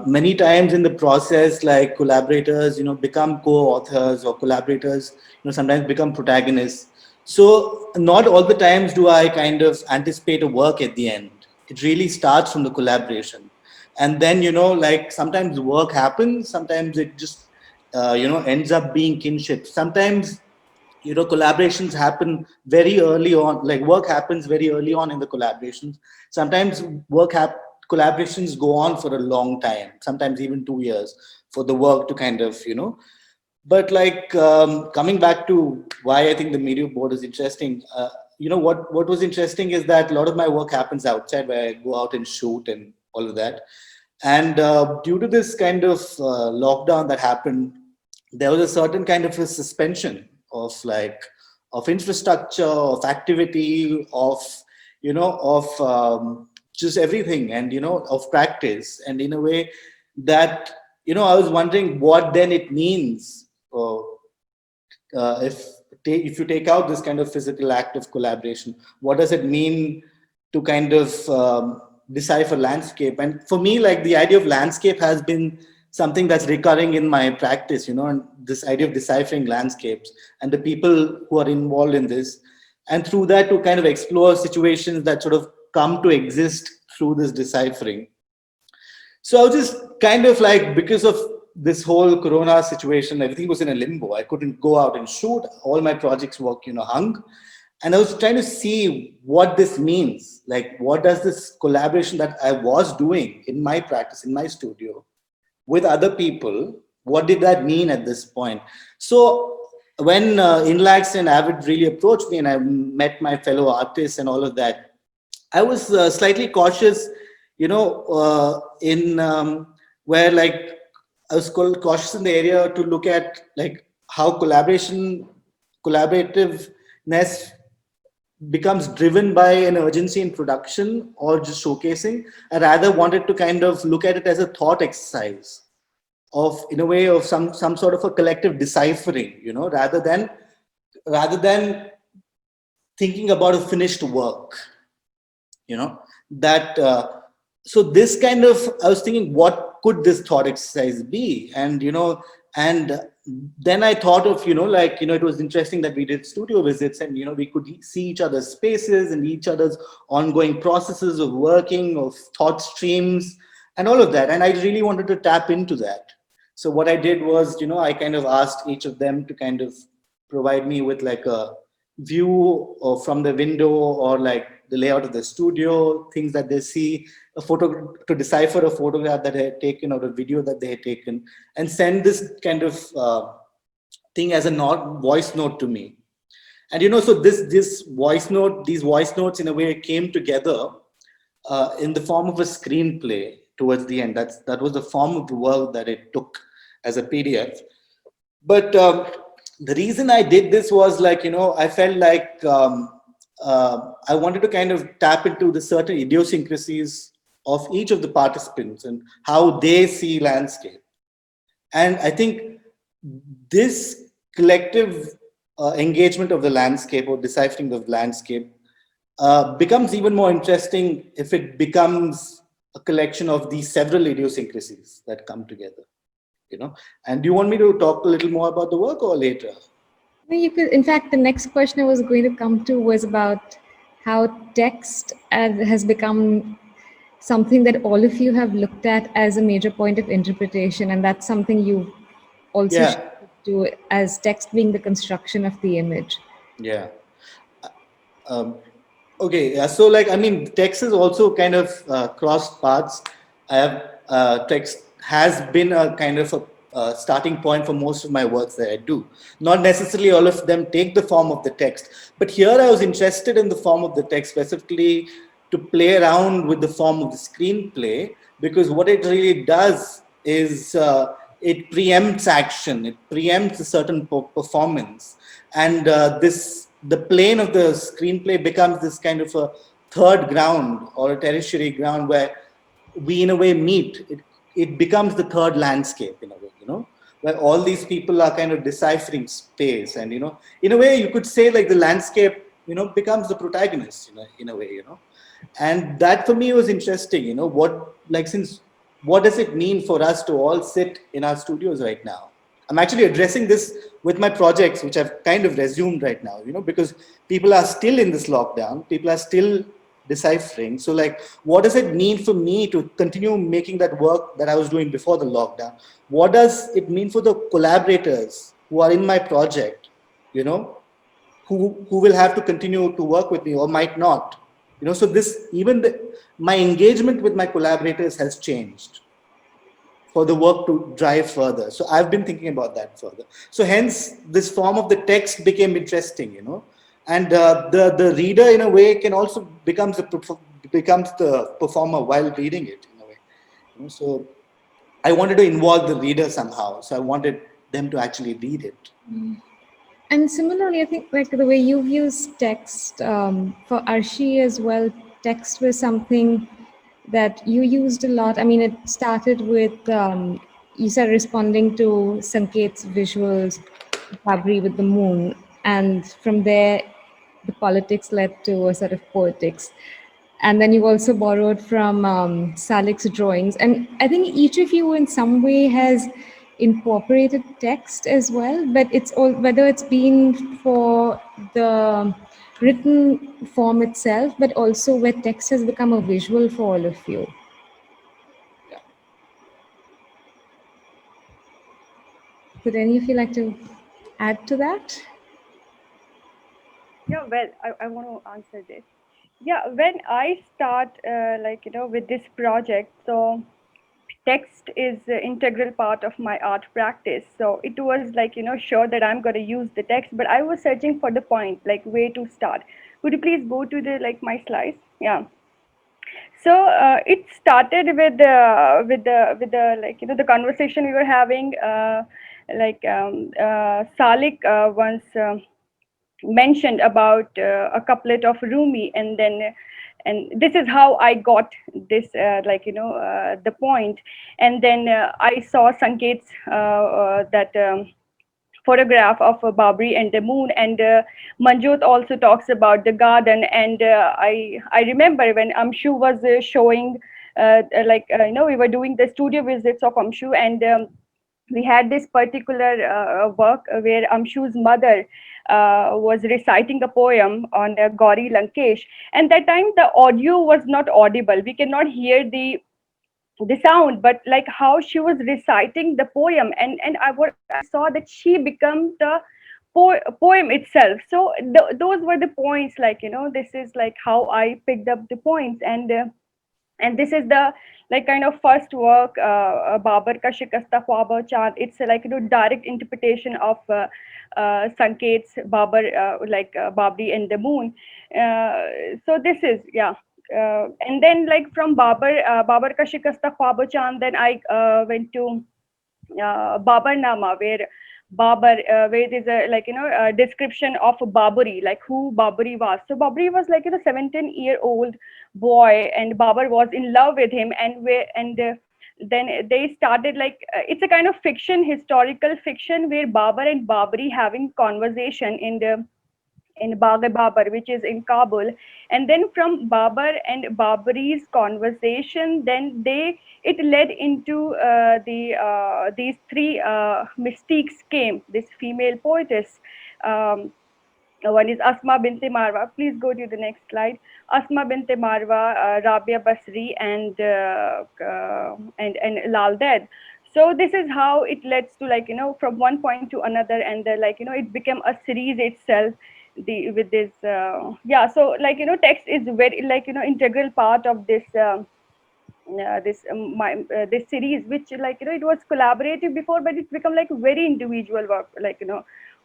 many times in the process, like collaborators, become co-authors, or collaborators, sometimes become protagonists. So not all the times do I kind of anticipate a work at the end. It really starts from the collaboration. And then, like sometimes work happens, sometimes it just ends up being kinship. Sometimes collaborations happen very early on, like work happens very early on in the collaborations. Sometimes collaborations go on for a long time, sometimes even 2 years for the work to kind of but like coming back to why I think the media board is interesting, what was interesting is that a lot of my work happens outside, where I go out and shoot and all of that. And due to this kind of lockdown that happened, there was a certain kind of a suspension of infrastructure, of activity, of just everything, and of practice. And in a way that I was wondering what then it means, if you take out this kind of physical act of collaboration, what does it mean to kind of decipher landscape? And for me, like the idea of landscape has been something that's recurring in my practice, and this idea of deciphering landscapes and the people who are involved in this. And through that, to kind of explore situations that sort of come to exist through this deciphering. So I was just kind of like, because of this whole Corona situation, everything was in a limbo. I couldn't go out and shoot. All my projects work, hung. And I was trying to see what this means. Like, what does this collaboration that I was doing in my practice, in my studio, with other people, what did that mean at this point? So when Inlaks and AVID really approached me and I met my fellow artists and all of that, I was slightly cautious, in where like I was cautious in the area to look at like how collaborativeness becomes driven by an urgency in production or just showcasing. I rather wanted to kind of look at it as a thought exercise of, in a way, of some sort of a collective deciphering, rather than thinking about a finished work, that so this kind of, I was thinking, what could this thought exercise be? And and then I thought of, it was interesting that we did studio visits and, we could see each other's spaces and each other's ongoing processes of working, of thought streams and all of that. And I really wanted to tap into that. So what I did was, I kind of asked each of them to kind of provide me with like a view or from the window, or like the layout of the studio, things that they see, a photo, to decipher a photograph that I had taken or a video that they had taken, and send this kind of thing as a voice note to me. And so these voice notes in a way came together in the form of a screenplay towards the end. That was the form of the work that it took as a PDF. But the reason I did this was like, I felt like I wanted to kind of tap into the certain idiosyncrasies of each of the participants and how they see landscape. And I think this collective engagement of the landscape or deciphering of landscape becomes even more interesting if it becomes a collection of these several idiosyncrasies that come together. And do you want me to talk a little more about the work or later? You could, in fact, the next question I was going to come to was about how text has become something that all of you have looked at as a major point of interpretation, and that's something you also do as text being the construction of the image. Yeah. Okay. Yeah. So, like, I mean, text is also kind of crossed paths. I have text has been a kind of a starting point for most of my works that I do. Not necessarily all of them take the form of the text, but here I was interested in the form of the text, specifically to play around with the form of the screenplay, because what it really does is it preempts action, it preempts a certain performance, and the plane of the screenplay becomes this kind of a third ground or a tertiary ground where we in a way meet. It becomes the third landscape in a way, where all these people are kind of deciphering space, and in a way you could say like the landscape becomes the protagonist in a way, and that for me was interesting. What does it mean for us to all sit in our studios right now? I'm actually addressing this with my projects, which I've kind of resumed right now, because people are still in this lockdown, people are still deciphering. So like, what does it mean for me to continue making that work that I was doing before the lockdown? What does it mean for the collaborators who are in my project, who will have to continue to work with me or might not? So this, my engagement with my collaborators has changed for the work to drive further. So I've been thinking about that further. So hence this form of the text became interesting, and the reader in a way can also becomes the performer while reading it in a way. So I wanted to involve the reader somehow. So I wanted them to actually read it. And similarly, I think like the way you've used text for Arshi as well, text was something that you used a lot. I mean, it started with you said responding to Sanket's visuals, Babri with the moon, and from there, the politics led to a sort of poetics. And then you also borrowed from Salik's drawings, and I think each of you, in some way, has incorporated text as well. But it's all whether it's been for the written form itself, but also where text has become a visual for all of you. Would any of you like to add to that? Yeah, well, I want to answer this. Yeah, when I start with this project, so text is an integral part of my art practice. So it was sure that I'm going to use the text, but I was searching for the point, like where to start. Could you please go to the my slides? Yeah. So it started with the conversation we were having. Salik once mentioned about a couplet of Rumi, and this is how I got this the point. And then I saw Sanket's photograph of Babri and the moon, and Manjot also talks about the garden. And I remember when Amshu was showing we were doing the studio visits of Amshu, and we had this particular work where Amshu's mother was reciting a poem on Gauri Lankesh, and that time the audio was not audible. We cannot hear the sound, but like how she was reciting the poem, and what I saw that she became the poem itself. So those were the points. This is like how I picked up the points, and this is the kind of first work, Babar Ka Shikasta Khwaba Chand. It's direct interpretation of Sanket's Babar, Babri and the moon. So this is, yeah. And then from Babar Ka Shikasta Khwaba Chand, then I went to Babar Nama, where Babar, where there's a description of Baburi, like who Baburi was. So Baburi was 17-year-old boy, and Babar was in love with him, and then they started it's a kind of fiction, historical fiction, where Babar and Baburi having conversation in Bagh-e-Babar, which is in Kabul. And then from Babar and Baburi's conversation, then it led into these three mystiques came, this female poetess. One is Asma Binte Marwa. Please go to the next slide. Asma Binte Marwa, Rabia Basri, and Lal Ded. So this is how it leads to from one point to another, and it became a series itself. With this yeah, so text is very integral part of this this series, which it was collaborative before, but it become very individual work,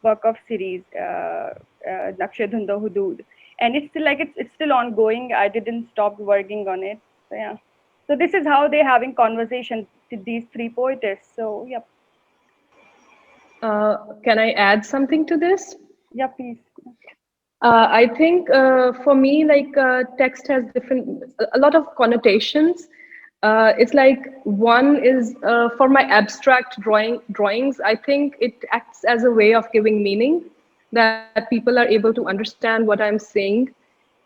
work of series, Nakshe Dhunda Hudud. and it's still like it's still ongoing. I didn't stop working on it. So yeah. So this is how they're having conversation with these three poetess. So yeah. Can I add something to this? Yeah, please. I think for me, like text has a lot of connotations. It's like one is for my abstract drawings. I think it acts as a way of giving meaning that people are able to understand what I'm saying,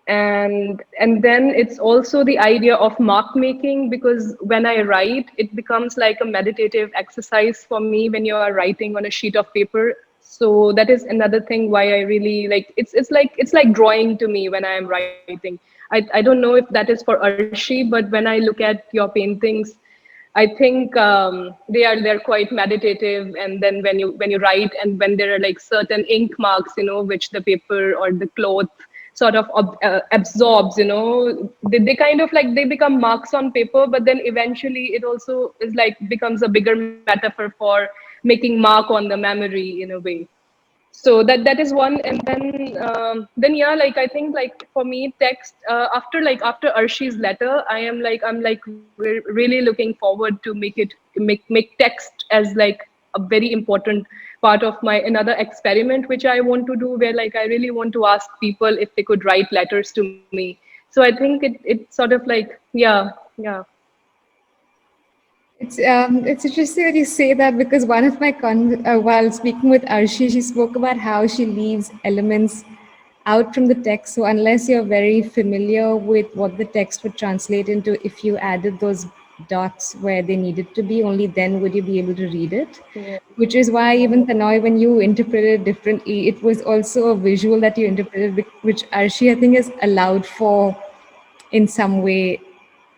and then it's also the idea of mark making, because when I write, it becomes like a meditative exercise for me when you are writing on a sheet of paper. So that is another thing why I really like it's like drawing to me when I am writing. I don't know if that is for Arshi, but when I look at your paintings, I think they're quite meditative, and then when you write, and when there are like certain ink marks, which the paper or the cloth sort of absorbs, they kind of like they become marks on paper, but then eventually it also is like becomes a bigger metaphor for making mark on the memory in a way. So that is one. And then yeah, like I think like for me text, after Arshi's letter, I'm really looking forward to make text as like a very important part of my another experiment which I want to do, where like I really want to ask people if they could write letters to me. So I think it's sort of like yeah. It's interesting that you say that, because one of my while speaking with Arshi, she spoke about how she leaves elements out from the text. So unless you're very familiar with what the text would translate into, if you added those dots where they needed to be, only then would you be able to read it. Yeah. Which is why even Tonoy, when you interpreted differently, it was also a visual that you interpreted, which Arshi I think is allowed for in some way,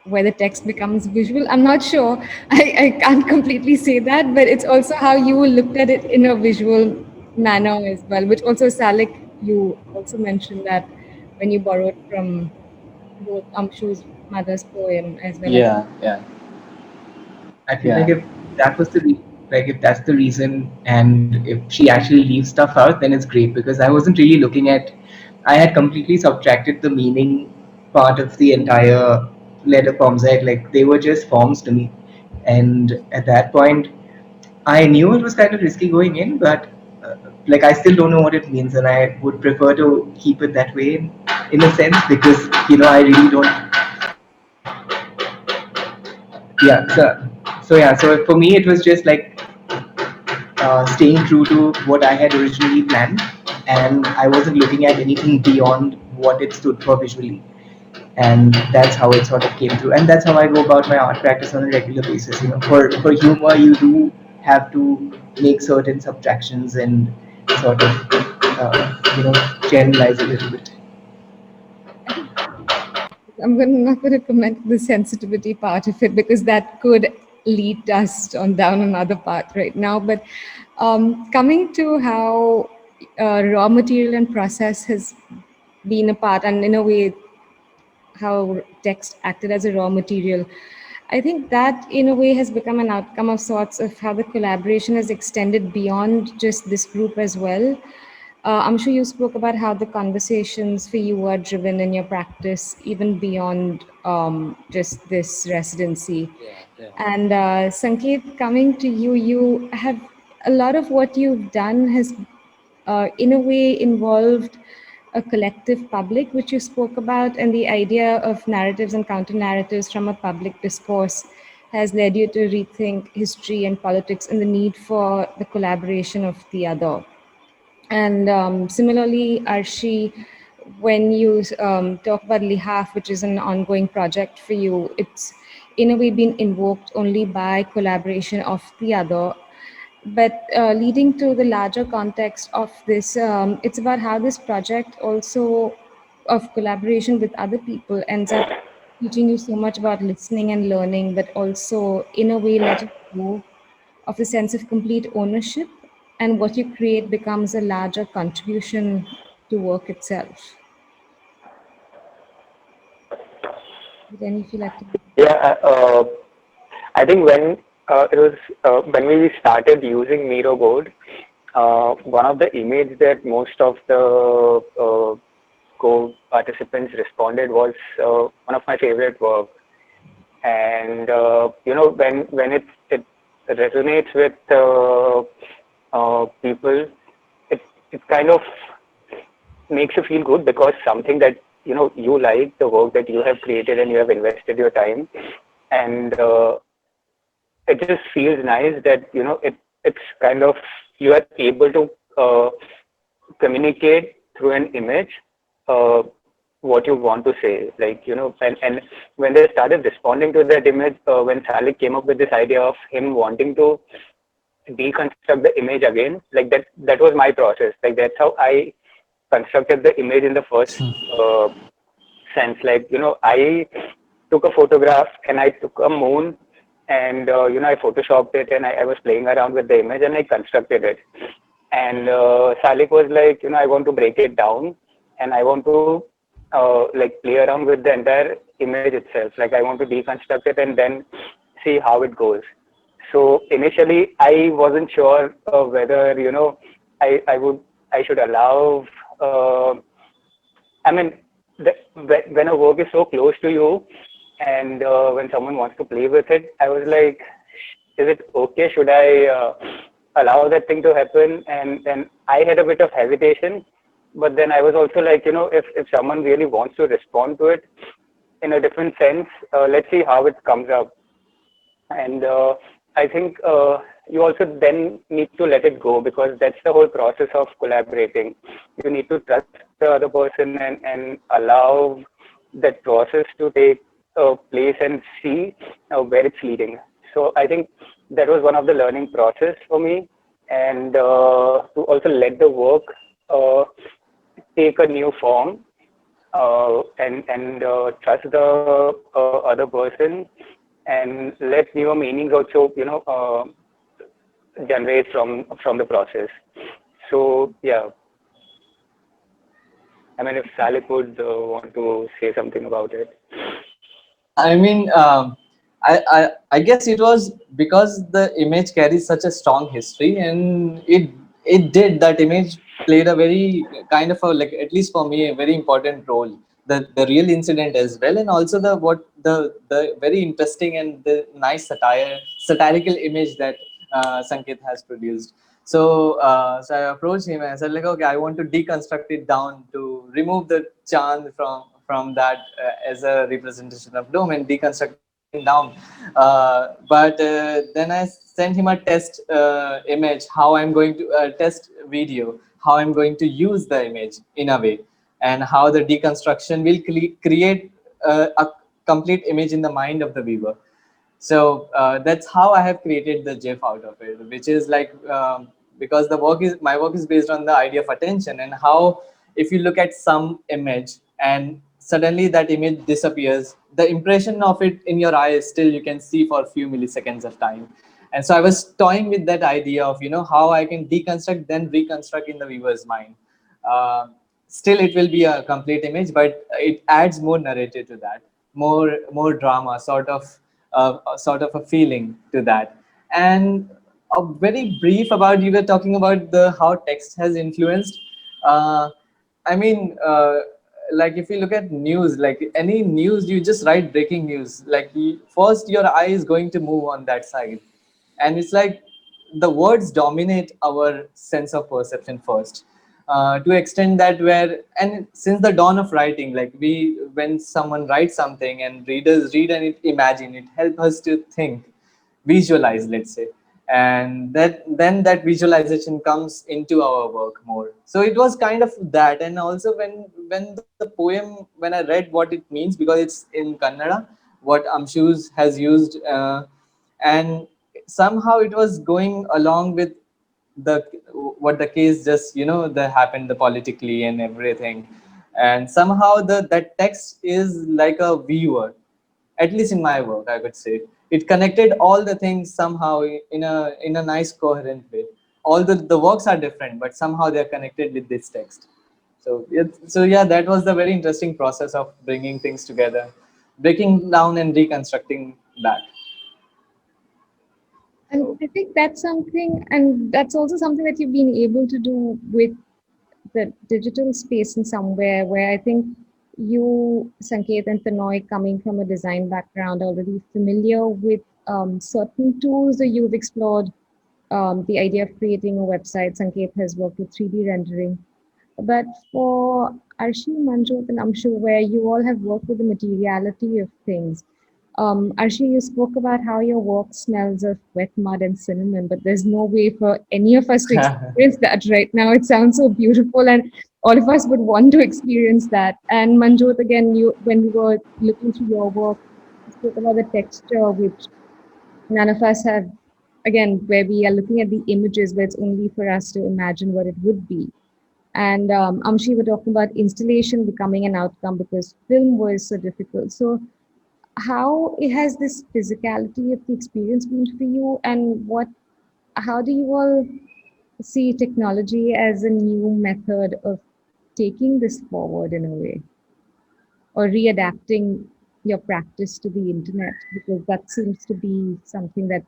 where the text becomes visual. I'm not sure. I can't completely say that, but it's also how you looked at it in a visual manner as well, which also Salik, you also mentioned that when you borrowed from both Amshu's mother's poem as well as. Yeah. I feel like if that was like if that's the reason, and if she actually leaves stuff out, then it's great, because I wasn't really looking at. I had completely subtracted the meaning part of the entire letter forms. Like they were just forms to me, and at that point, I knew it was kind of risky going in, but like I still don't know what it means, and I would prefer to keep it that way in a sense, because I really don't. Yeah, so for me it was just like staying true to what I had originally planned, and I wasn't looking at anything beyond what it stood for visually. And that's how it sort of came through. And that's how I go about my art practice on a regular basis. For humor, you do have to make certain subtractions and sort of, generalize a little bit. Not going to comment the sensitivity part of it, because that could lead us on down another path right now. But coming to how raw material and process has been a part, and in a way how text acted as a raw material, I think that in a way has become an outcome of sorts of how the collaboration has extended beyond just this group as well. I'm sure you spoke about how the conversations for you are driven in your practice, even beyond just this residency. And Sanket, coming to you, you have a lot of what you've done has, in a way, involved a collective public, which you spoke about, and the idea of narratives and counter narratives from a public discourse has led you to rethink history and politics and the need for the collaboration of the other. And similarly, Arshi, when you talk about Lihaf, which is an ongoing project for you, it's in a way been invoked only by collaboration of the other. But leading to the larger context of this, it's about how this project also of collaboration with other people ends up teaching you so much about listening and learning, but also in a way letting go of the sense of complete ownership, and what you create becomes a larger contribution to work itself. Would any of you like to? Yeah, I think it was when we started using Miro board, one of the images that most of the co-participants responded was one of my favorite work. And when it resonates with people, it kind of makes you feel good, because something that you like, the work that you have created and you have invested your time, and it just feels nice that it's kind of, you are able to communicate through an image what you want to say, like and when they started responding to that image, when Salik came up with this idea of him wanting to deconstruct the image again, like that was my process. Like that's how I constructed the image in the first sense. Like I took a photograph and I took a moon, and I photoshopped it, and I was playing around with the image and I constructed it. And Salik was like, I want to break it down, and I want to like play around with the entire image itself. Like I want to deconstruct it and then see how it goes. So initially I wasn't sure whether I should allow. I mean, when a work is so close to you, and when someone wants to play with it, I was like, is it okay? Should I allow that thing to happen? And I had a bit of hesitation, but then I was also like, if someone really wants to respond to it in a different sense, let's see how it comes up. And I think you also then need to let it go, because that's the whole process of collaborating. You need to trust the other person and allow that process to take place and see where it's leading. So I think that was one of the learning process for me, and to also let the work take a new form, and trust the other person, and let newer meanings also generate from the process. So yeah, I mean, if Salik would want to say something about it. Yeah, I mean, I guess it was because the image carries such a strong history, and that image played a very kind of a, like, at least for me, a very important role. The real incident as well, and also the very interesting and the nice satirical image that Sanket has produced. So I approached him and I said, like, okay, I want to deconstruct it down to remove the chand from that as a representation of dome, and deconstruct everything down. But then I sent him a test image, how I'm going to test video, how I'm going to use the image in a way, and how the deconstruction will create a complete image in the mind of the viewer. So that's how I have created the GIF out of it, which is like, because my work is based on the idea of attention, and how if you look at some image and suddenly that image disappears, the impression of it in your eye still you can see for a few milliseconds of time. And so I was toying with that idea of how I can deconstruct then reconstruct in the viewer's mind. Uh, Still it will be a complete image, but it adds more narrative to that, more drama, sort of a feeling to that. And a very brief about, you were talking about the how text has influenced. uh, I mean, like if you look at news, like any news, you just write breaking news, like first your eye is going to move on that side, and it's like the words dominate our sense of perception first, to extend that where, and since the dawn of writing, like when someone writes something and readers read and imagine, it helps us to think, visualize, let's say, and then that visualization comes into our work more. So it was kind of that. And also when the poem, when I read what it means, because it's in Kannada, what Amshu has used, and somehow it was going along with the what the case just that happened, the politically and everything. And somehow that text is like a viewer, at least in my work, I would say. It connected all the things somehow in a nice coherent way. All the works are different, but somehow they are connected with this text. So yeah, that was the very interesting process of bringing things together, breaking down and reconstructing that. And I think that's something, and that's also something that you've been able to do with the digital space in somewhere where I think you, Sanket and Tonoy, coming from a design background, are already familiar with certain tools that you've explored. The idea of creating a website, Sanket has worked with 3D rendering. But for Arshi, Manjot, and Amshu, where you all have worked with the materiality of things, Arshi, you spoke about how your work smells of wet mud and cinnamon, but there's no way for any of us to experience that right now. It sounds so beautiful, and all of us would want to experience that. And Manjot, again, you when we were looking through your work, you spoke about the texture, which none of us have. Again, where we are looking at the images, but it's only for us to imagine what it would be. And Amshi were talking about installation becoming an outcome because film was so difficult. So how it has this physicality of the experience been for you, and how do you all see technology as a new method of taking this forward in a way, or readapting your practice to the internet, because that seems to be something that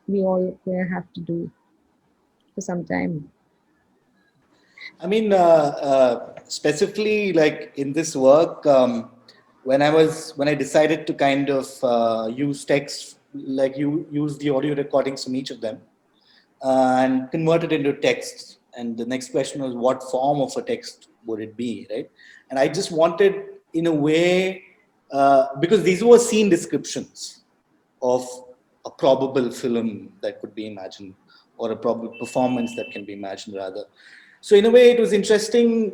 we all have to do for some time. I mean, specifically like in this work, when I decided to kind of use text, like you use the audio recordings from each of them and convert it into text. And the next question was, what form of a text would it be, right? And I just wanted, in a way, because these were scene descriptions of a probable film that could be imagined, or a probable performance that can be imagined, rather. So in a way, it was interesting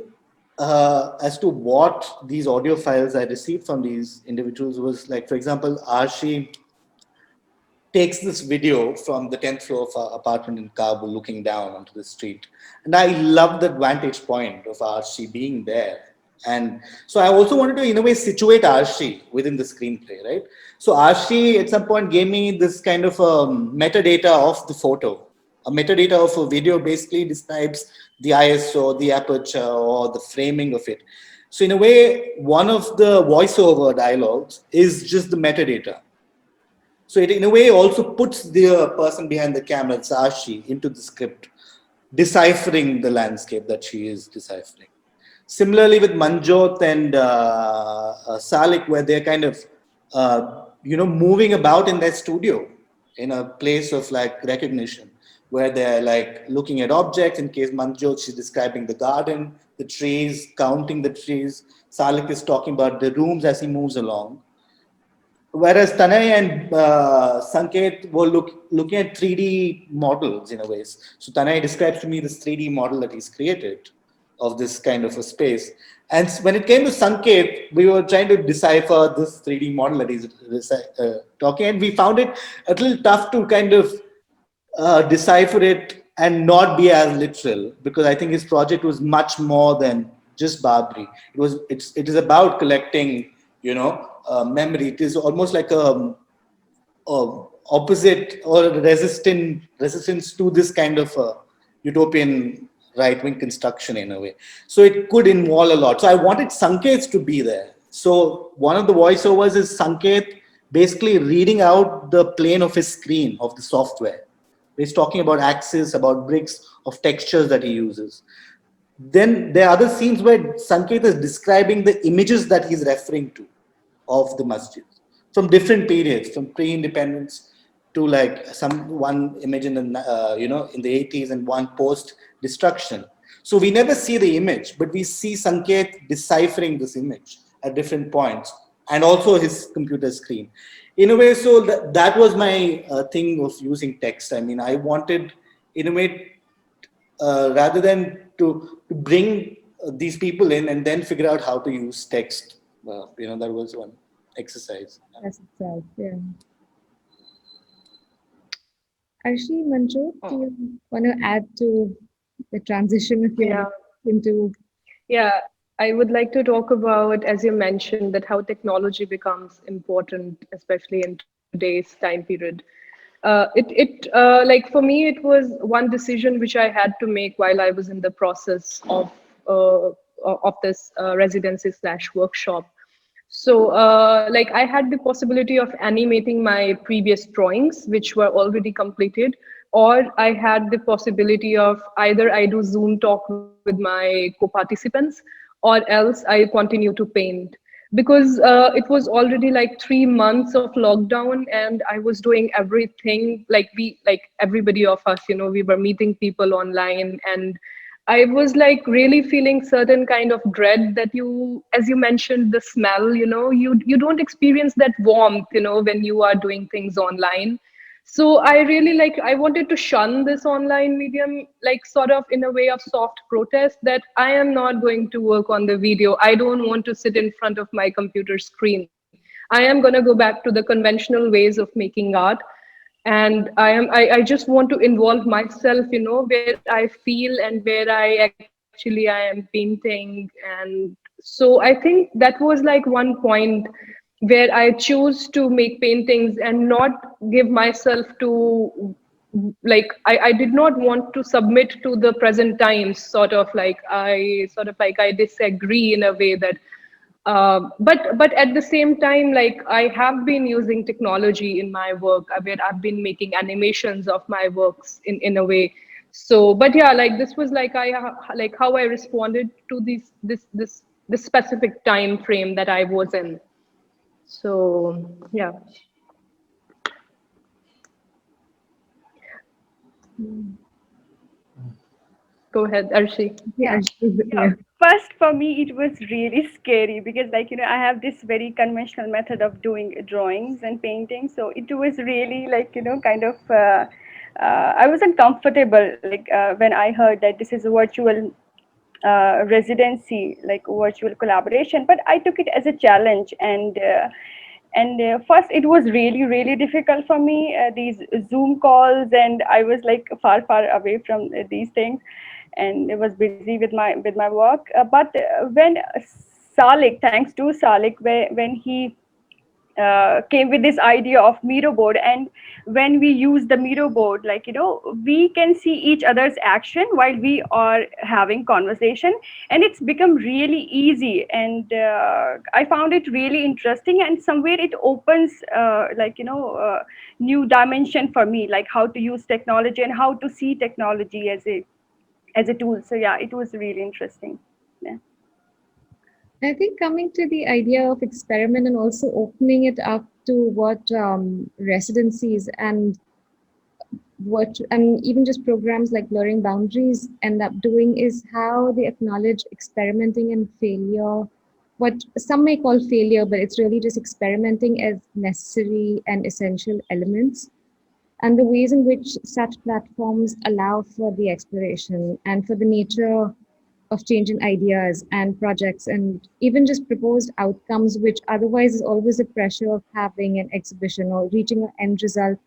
as to what these audio files I received from these individuals was like. For example, Arshi takes this video from the 10th floor of our apartment in Kabul, looking down onto the street. And I love that vantage point of Arshi being there. And so I also wanted to, in a way, situate Arshi within the screenplay, right? So Arshi at some point gave me this kind of metadata of the photo. A metadata of a video basically describes the ISO, the aperture, or the framing of it. So in a way, one of the voiceover dialogues is just the metadata. So it, in a way, also puts the person behind the camera, it's Arshi, into the script, deciphering the landscape that she is deciphering. Similarly with Manjot and Salik, where they're kind of, moving about in their studio in a place of like recognition, where they're like looking at objects. In case Manjot, she's describing the garden, the trees, counting the trees. Salik is talking about the rooms as he moves along. Whereas Tonoy and Sanket were looking at 3D models in a way. So Tonoy describes to me this 3D model that he's created of this kind of a space. And when it came to Sanket, we were trying to decipher this 3D model that he's talking, and we found it a little tough to kind of decipher it and not be as literal, because I think his project was much more than just Barbary. It is about collecting, memory. It is almost like a opposite or resistance to this kind of utopian right-wing construction in a way. So it could involve a lot. So I wanted Sankets to be there. So one of the voiceovers is Sanket basically reading out the plane of his screen of the software. He's talking about axes, about bricks, of textures that he uses. Then there are other scenes where Sanket is describing the images that he's referring to of the masjid from different periods, from pre-independence to like one image in the in the 80s and one post-destruction. So we never see the image, but we see Sanket deciphering this image at different points, and also his computer screen. In a way, so that was my thing of using text. I mean, I wanted, in a way, rather than to bring these people in and then figure out how to use text. That was one exercise. Exercise, yeah. Arshi, Manjot, do you want to add to the transition of your into? Yeah, I would like to talk about, as you mentioned, that how technology becomes important, especially in today's time period. Like for me, it was one decision which I had to make while I was in the process of this residency/workshop. So like I had the possibility of animating my previous drawings, which were already completed, or I had the possibility of either I do Zoom talk with my co-participants, or else I continue to paint. Because it was already like 3 months of lockdown, and I was doing everything like everybody of us, we were meeting people online, and I was like really feeling certain kind of dread that as you mentioned, the smell, you don't experience that warmth, when you are doing things online. So I really I wanted to shun this online medium, like sort of in a way of soft protest that I am not going to work on the video. I don't want to sit in front of my computer screen. I am going to go back to the conventional ways of making art, and I just want to involve myself, where I feel and where I am painting. And so I think that was like one point where I chose to make paintings and not give myself to, I did not want to submit to the present times, I disagree in a way that but at the same time, like I have been using technology in my work, where I've been making animations of my works in a way. So but yeah, like this was like how I responded to this specific time frame that I was in. So yeah. Go ahead, Arshi. Yeah. Yeah. First, for me, it was really scary because, I have this very conventional method of doing drawings and painting. So it was really kind of, I wasn't comfortable when I heard that this is a virtual residency, like virtual collaboration. But I took it as a challenge, and first it was really difficult for me, these Zoom calls, and I was like far away from these things, and I was busy with my work. But when Salik, thanks to Salik, when he came with this idea of Miro board, and when we use the Miro board, we can see each other's action while we are having conversation, and it's become really easy. And I found it really interesting, and somewhere it opens new dimension for me, like how to use technology and how to see technology as a tool. So yeah, it was really interesting. Yeah. I think coming to the idea of experiment and also opening it up to what residencies and even just programs like Blurring Boundaries end up doing is how they acknowledge experimenting and failure, what some may call failure, but it's really just experimenting as necessary and essential elements, and the ways in which such platforms allow for the exploration and for the nature of changing ideas and projects and even just proposed outcomes, which otherwise is always a pressure of having an exhibition or reaching an end result.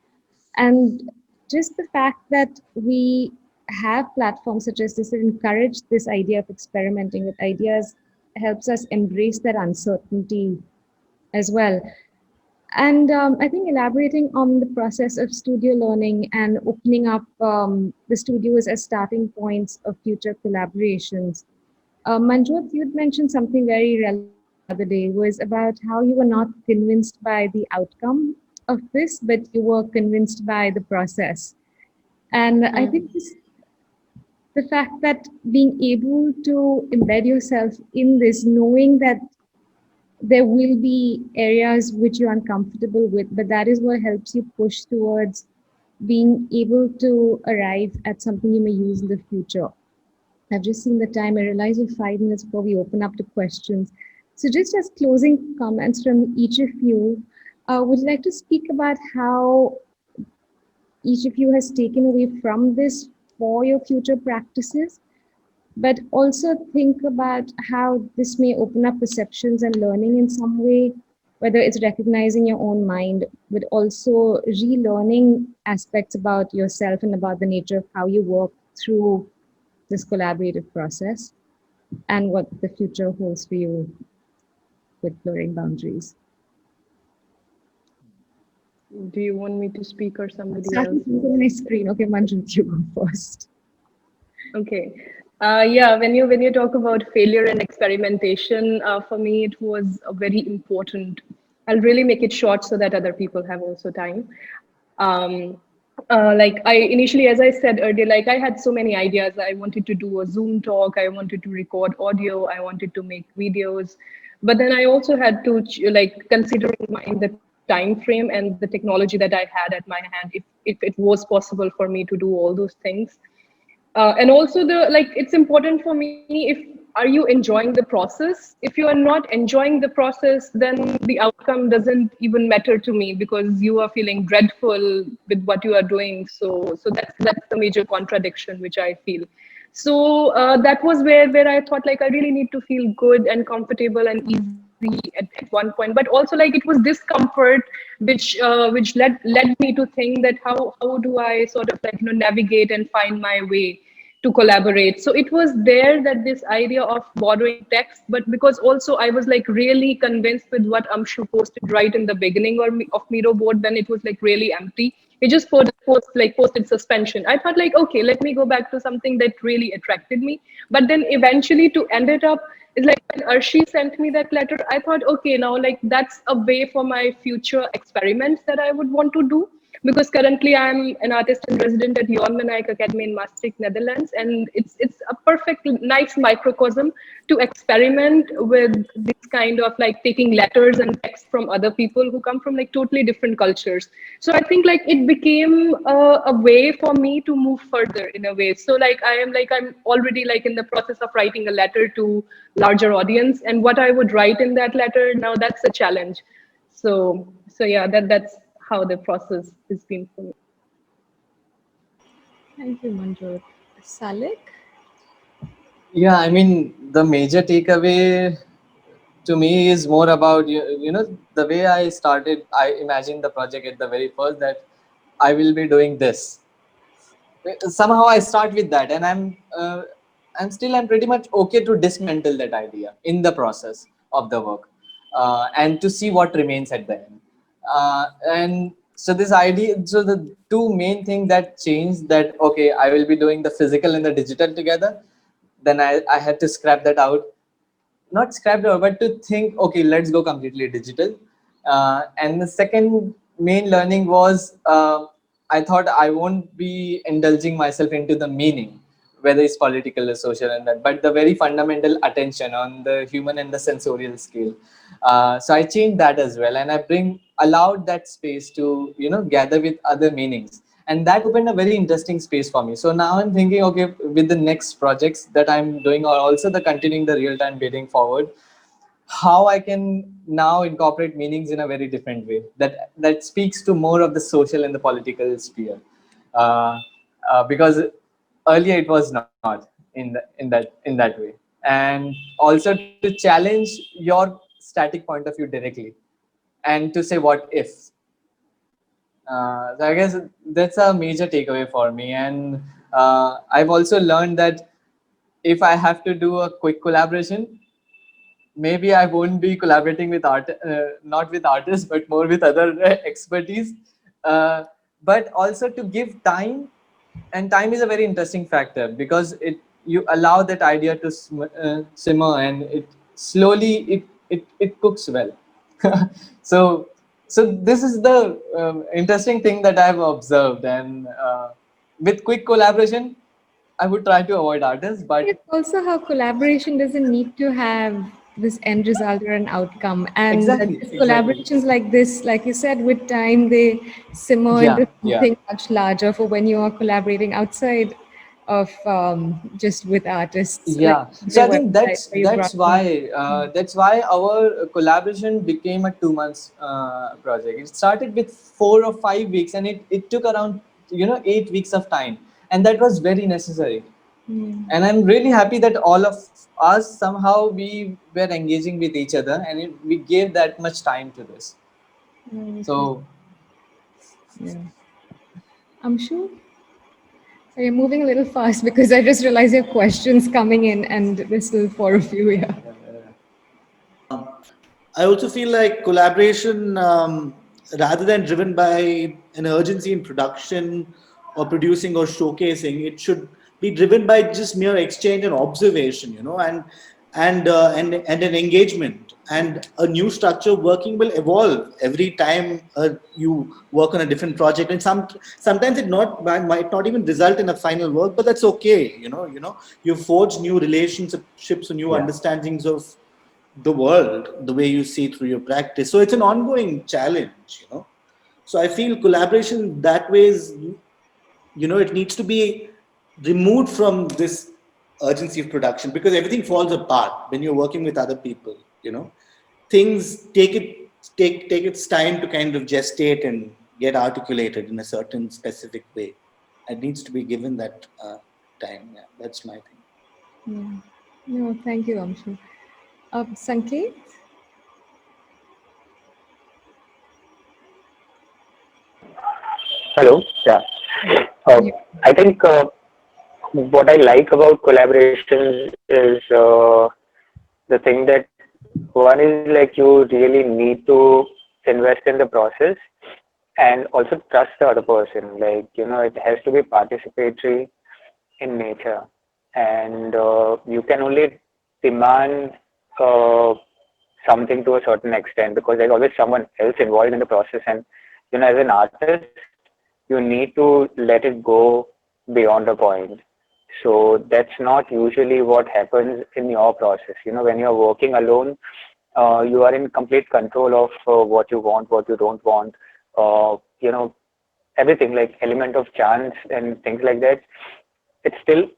And just the fact that we have platforms such as this that encourage this idea of experimenting with ideas helps us embrace that uncertainty as well. And I think elaborating on the process of studio learning and opening up the studios as starting points of future collaborations. Manjot, you'd mentioned something very relevant the other day, was about how you were not convinced by the outcome of this, but you were convinced by the process. And I think the fact that being able to embed yourself in this, knowing that there will be areas which you're uncomfortable with, but that is what helps you push towards being able to arrive at something you may use in the future. I've just seen the time. I realize we're 5 minutes before we open up to questions. So just as closing comments from each of you, would you like to speak about how each of you has taken away from this for your future practices, but also think about how this may open up perceptions and learning in some way, whether it's recognizing your own mind, but also relearning aspects about yourself and about the nature of how you work through this collaborative process, and what the future holds for you with Blurring Boundaries. Do you want me to speak or somebody Start else? with my screen. Okay, Manjot, you go first. Okay. Yeah, when you talk about failure and experimentation, for me it was a very important. I'll really make it short so that other people have also time. Like I initially, as I said earlier, like I had so many ideas. I wanted to do a Zoom talk. I wanted to record audio. I wanted to make videos, but then I also had to like considering in the time frame and the technology that I had at my hand, if it was possible for me to do all those things. And also the like it's important for me, if are you enjoying the process. If you are not enjoying the process, then the outcome doesn't even matter to me, because you are feeling dreadful with what you are doing. So that's the major contradiction which I feel. So that was where I thought like I really need to feel good and comfortable and easy at one point. But also like it was discomfort which led me to think that how do I sort of like navigate and find my way to collaborate. So it was there that this idea of borrowing text, but because also I was like really convinced with what Amshu posted right in the beginning of Miro board, when it was like really empty. He just posted suspension. I thought like, okay, let me go back to something that really attracted me. But then eventually to end it up is like when Arshi sent me that letter, I thought, okay, now like that's a way for my future experiments that I would want to do, because currently I'm an artist in resident at Jan Manaik Academy in Maastricht, Netherlands, and it's a perfect, nice microcosm to experiment with this kind of like taking letters and text from other people who come from like totally different cultures. So I think like it became a way for me to move further in a way. So like I'm already like in the process of writing a letter to larger audience, and what I would write in that letter now, that's a challenge. So yeah, that's how the process has been for me. Thank you, Manjot. Salik? Yeah, I mean, the major takeaway to me is more about you know the way I started. I imagined the project at the very first that I will be doing this. Somehow I start with that, and I'm pretty much okay to dismantle that idea in the process of the work, and to see what remains at the end. And so this idea, so the two main things that changed, that okay, I will be doing the physical and the digital together. Then I had to scrap that out, not scrapped over, but to think, okay, let's go completely digital. And the second main learning was, I thought I won't be indulging myself into the meaning, whether it's political or social, and that, but the very fundamental attention on the human and the sensorial scale. So I changed that as well, and allowed that space to gather with other meanings, and that opened a very interesting space for me. So now I'm thinking, okay, with the next projects that I'm doing, or also the continuing the real-time bidding forward, how I can now incorporate meanings in a very different way that speaks to more of the social and the political sphere, because earlier it was not in that way, and also to challenge your static point of view directly, and to say what if. So I guess that's a major takeaway for me. And I've also learned that if I have to do a quick collaboration, maybe I won't be collaborating with not with artists, but more with other expertise. But also to give time, and time is a very interesting factor, because you allow that idea to simmer, and it slowly it cooks well. so so this is the interesting thing that I've observed. And with quick collaboration, I would try to avoid artists, but It's also how collaboration doesn't need to have this end result or an outcome. And exactly. collaborations like this, like you said, with time, they simmer into Yeah. something much larger for when you are collaborating outside of just with artists. Like Yeah, so their I think website where you brought in. that's why our collaboration became a 2 months project. It started with 4 or 5 weeks, and it took around 8 weeks of time, and that was very necessary. And I'm really happy that all of us somehow we were engaging with each other, and we gave that much time to this. So Yeah. Amshu? You're moving a little fast because I just realized you have questions coming in and there's still four of you here. I also feel like collaboration, rather than driven by an urgency in production or producing or showcasing, it should be driven by just mere exchange and observation, and an engagement. And a new structure working will evolve every time you work on a different project. And sometimes it might not even result in a final work, but that's okay. You forge new relationships or new understandings of the world, the way you see through your practice. So it's an ongoing challenge. So I feel collaboration that way is, it needs to be removed from this urgency of production, because everything falls apart when you're working with other people. Things take its time to kind of gestate and get articulated in a certain specific way. It needs to be given that time. Yeah, that's my thing. Yeah. No, thank you, Amshu. Sanket? Hello. Yeah. Yeah. I think what I like about collaborations is the thing that one is like you really need to invest in the process and also trust the other person. Like, it has to be participatory in nature, and you can only demand something to a certain extent because there's always someone else involved in the process. And as an artist, you need to let it go beyond a point. So that's not usually what happens in your process. When you're working alone, you are in complete control of what you want, what you don't want, everything, like element of chance and things like that. It's still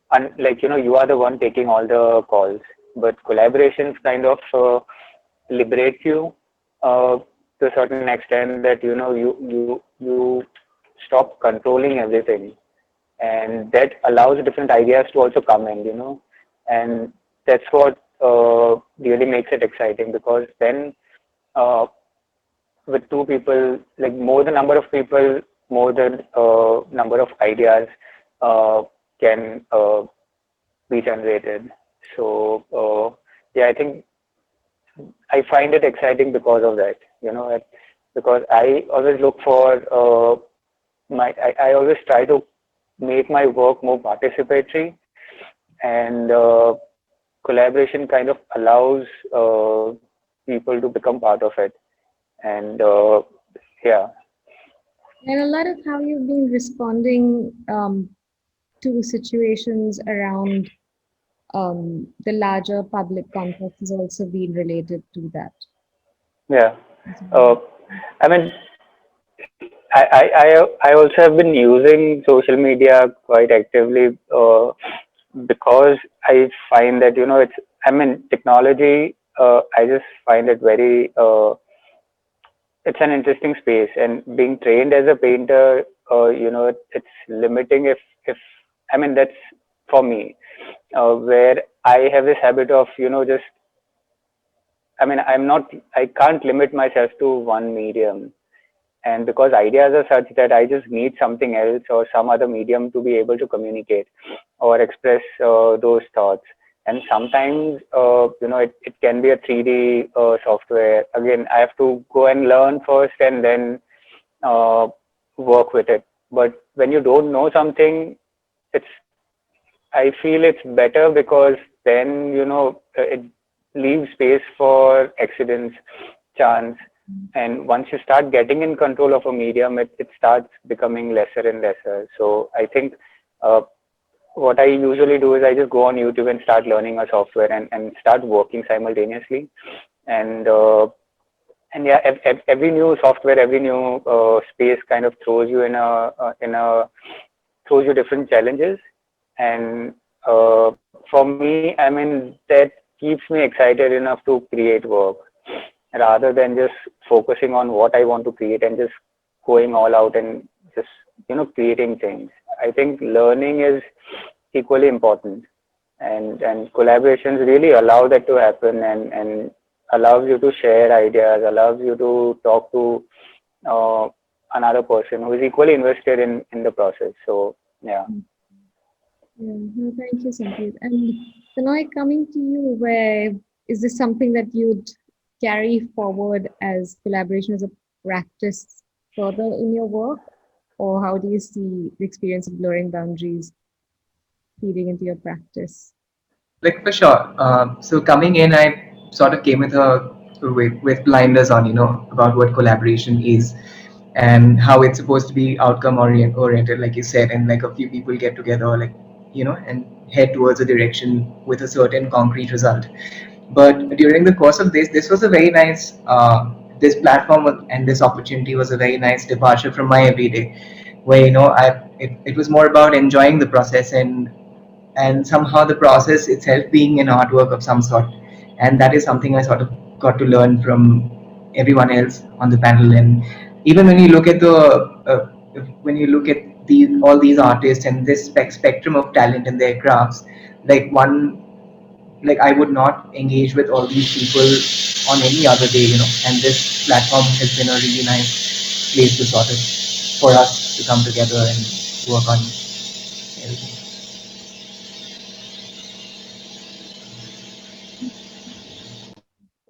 you are the one taking all the calls, but collaborations kind of liberate you to a certain extent that you stop controlling everything, and that allows different ideas to also come in, and that's what really makes it exciting, because then with two people, like more the number of people, more the number of ideas can be generated. So I think I find it exciting because of that, because I always look for I always try to make my work more participatory, and collaboration kind of allows people to become part of it. And yeah. And a lot of how you've been responding to situations around the larger public context has also been related to that. Yeah. I mean, I also have been using social media quite actively because I find that, technology, I just find it very, it's an interesting space, and being trained as a painter, it's limiting that's for me, where I have this habit of, just, I can't limit myself to one medium. And because ideas are such that I just need something else or some other medium to be able to communicate or express those thoughts. And sometimes, it can be a 3D software. Again, I have to go and learn first and then work with it. But when you don't know something, I feel it's better because then, it leaves space for accidents, chance. And once you start getting in control of a medium, it starts becoming lesser and lesser. So I think what I usually do is I just go on YouTube and start learning a software and start working simultaneously. And yeah, every new software, every new space kind of throws you throws you different challenges. And for me, that keeps me excited enough to create work, rather than just focusing on what I want to create and just going all out and just, creating things. I think learning is equally important, and collaborations really allow that to happen, and allows you to share ideas, allows you to talk to another person who is equally invested in the process. So, yeah. Yeah, no, thank you, Sanket. And Tonoy, coming to you, where is this something that you'd carry forward as collaboration as a practice further in your work, or how do you see the experience of blurring boundaries? feeding into your practice? Like for sure. So coming in, I sort of came with blinders on, about what collaboration is and how it's supposed to be outcome oriented, like you said, and like a few people get together, like and head towards a direction with a certain concrete result. But during the course of this was a very nice. This and this opportunity was a very nice departure from my everyday, where it was more about enjoying the process and somehow the process itself being an artwork of some sort. And that is something I sort of got to learn from everyone else on the panel. And even when you look at all these artists and this spectrum of talent in their crafts, like one like I would not engage with all these people on any other day, and this platform has been a really nice place to sort of for us to come together and work on everything.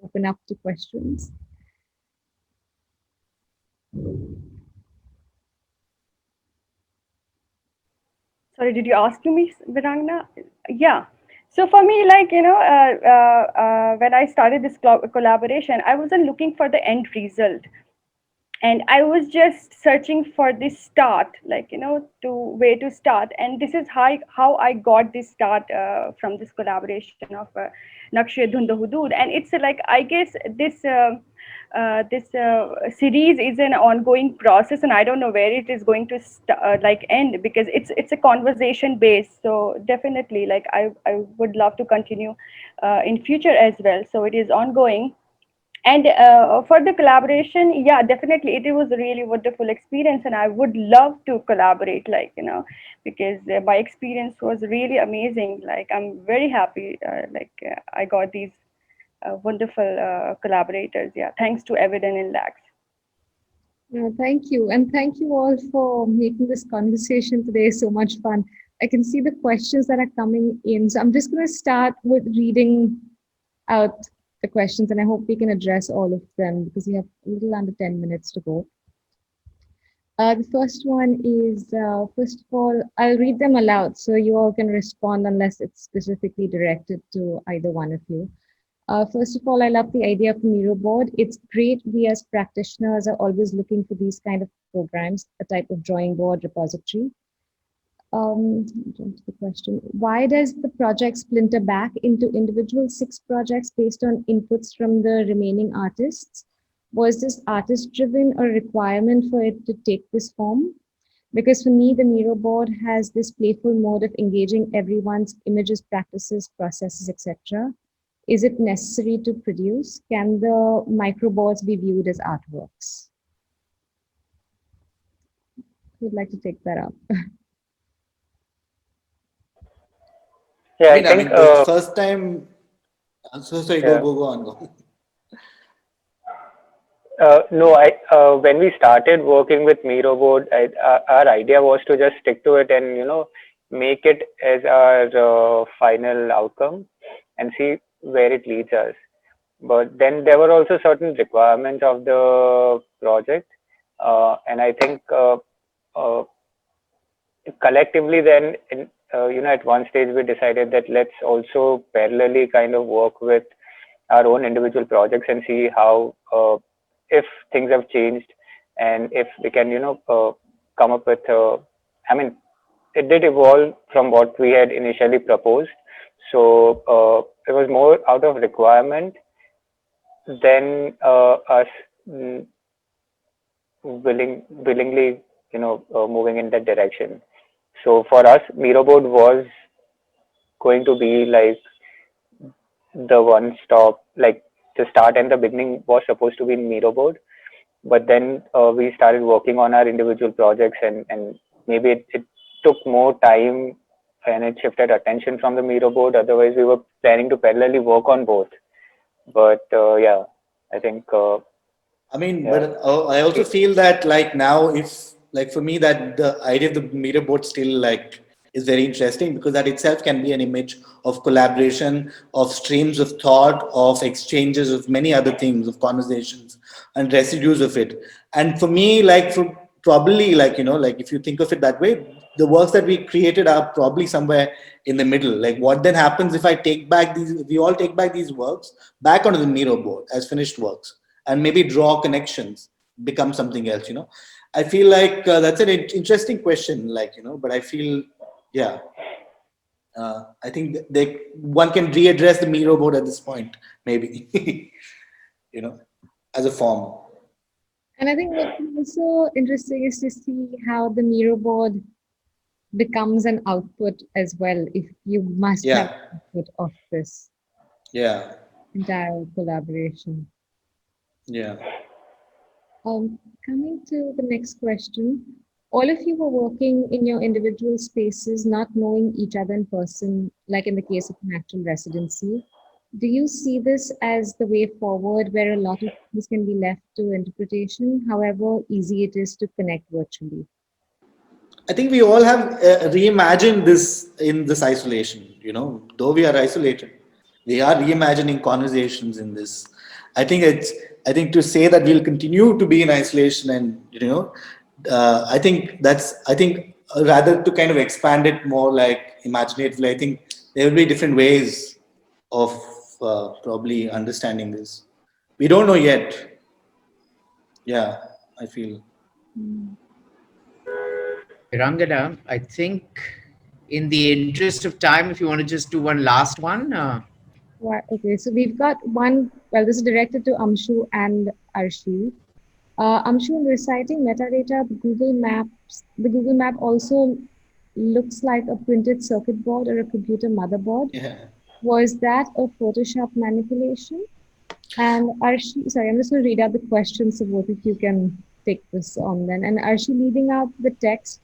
Open up to questions. Sorry, did you ask me, Virangna? Yeah. So for me, when I started this collaboration, I wasn't looking for the end result, and I was just searching for this start, to where to start. And this is how I got this start from this collaboration of Nakshe Dhund Hudud. And it's like, I guess this series is an ongoing process, and I don't know where it is going to end, because it's a conversation based. So definitely, I would love to continue in future as well. So it is ongoing. And for the collaboration, yeah, definitely, it was a really wonderful experience, and I would love to collaborate, because my experience was really amazing. Like, I'm very happy, I got these wonderful collaborators. Yeah, thanks to AVID and Inlaks. Yeah, thank you. And thank you all for making this conversation today so much fun. I can see the questions that are coming in. So I'm just going to start with reading out the questions, and I hope we can address all of them because we have a little under 10 minutes to go. The first one is, first of all, I'll read them aloud so you all can respond unless it's specifically directed to either one of you. First of all, I love the idea of the Miro board. It's great. We as practitioners are always looking for these kind of programs, a type of drawing board repository. Jump to the question. Why does the project splinter back into individual 6 projects based on inputs from the remaining artists? Was this artist driven or requirement for it to take this form? Because for me, the Miro board has this playful mode of engaging everyone's images, practices, processes, etc. Is it necessary to produce? Can the microboards be viewed as artworks? Who'd like to take that up? Yeah, I mean, the first time. Sorry, Yeah. go on, go. No, when we started working with Miro board, our idea was to just stick to it and make it as our final outcome and see where it leads us. But then there were also certain requirements of the project, and I think collectively then at one stage we decided that let's also parallelly kind of work with our own individual projects and see how if things have changed and if we can come up with I mean, it did evolve from what we had initially proposed, so it was more out of requirement than us willingly moving in that direction. So for us, Miro board was going to be like the one stop, like the start and the beginning was supposed to be in Miro board, but then we started working on our individual projects, and maybe it took more time and it shifted attention from the Miro board. Otherwise, we were planning to parallelly work on both. But yeah, I think. I mean, Yeah. but I also feel that like now, if like for me, that the idea of the meter board still like is very interesting because that itself can be an image of collaboration, of streams of thought, of exchanges of many other things, of conversations and residues of it. And for me, like to probably like, like if you think of it that way, the works that we created are probably somewhere in the middle. Like what then happens if we all take back these works back onto the Miro board as finished works and maybe draw connections, become something else, I feel like that's an interesting question, like, but I feel, yeah, I think one can readdress the Miro board at this point, maybe, as a form. And I think what's also interesting is to see how the Miro board becomes an output as well, if you must have output of this entire collaboration. Coming to the next question, all of you were working in your individual spaces, not knowing each other in person, like in the case of an actual residency. Do you see this as the way forward, where a lot of things can be left to interpretation, however easy it is to connect virtually? I think we all have reimagined this in this isolation, though we are isolated, we are reimagining conversations in this. I think to say that we'll continue to be in isolation and, I think rather to kind of expand it more like imaginatively, I think there will be different ways of probably understanding this. We don't know yet. Yeah, I feel. Veerangana, I think in the interest of time, if you want to just do one last one. Okay, so we've got one, well, this is directed to Amshu and Arshi. Amshu, in reciting metadata, the Google Map also looks like a printed circuit board or a computer motherboard. Yeah. Was that a Photoshop manipulation? And Arshi, sorry, I'm just going to read out the questions so both of you can take this on then. And Arshi, leaving out the text,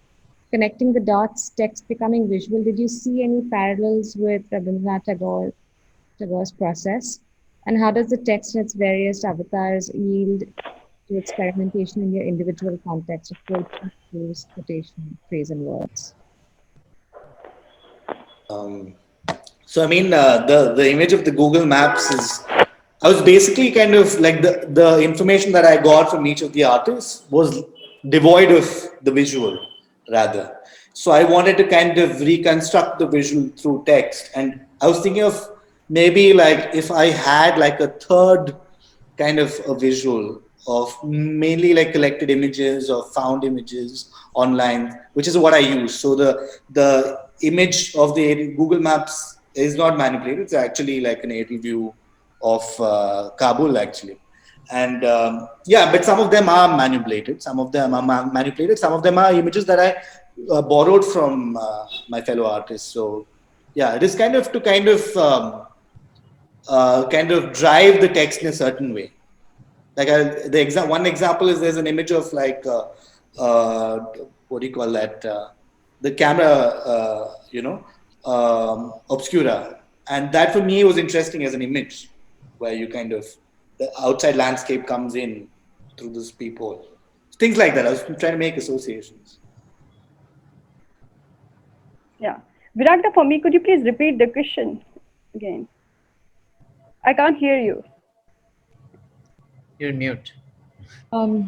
connecting the dots, text becoming visual, did you see any parallels with Rabindranath Tagore's process? And how does the text and its various avatars yield to experimentation in your individual context of poetry, prose, quotation, phrase, and words? So I mean, the image of the Google Maps is, I was basically kind of like the information that I got from each of the artists was devoid of the visual, rather. So I wanted to kind of reconstruct the visual through text, and I was thinking of maybe like if I had like a third kind of a visual of mainly like collected images or found images online, which is what I use. So the image of the Google Maps is not manipulated. It's actually like an aerial view of Kabul actually. And but some of them are manipulated. Some of them are manipulated. Some of them are images that I borrowed from my fellow artists. So yeah, it is kind of to kind of drive the text in a certain way. Like one example is there's an image of like what do you call that? The camera, obscura, and that for me was interesting as an image, where you kind of the outside landscape comes in through this peephole. Things like that. I was trying to make associations. Yeah, Viragda, for me, could you please repeat the question again? I can't hear you. You're in mute.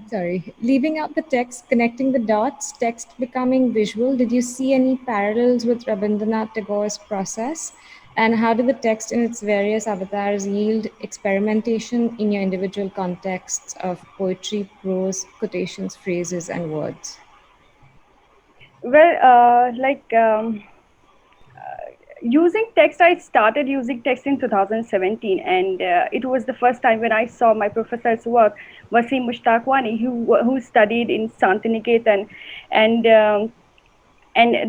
Sorry. Leaving out the text, connecting the dots, text becoming visual, did you see any parallels with Rabindranath Tagore's process? And how did the text and its various avatars yield experimentation in your individual contexts of poetry, prose, quotations, phrases, and words? Well, using text, I started using text in 2017, and it was the first time when I saw my professor's work, Wasim Mushtaqwani, who studied in Santiniketan, and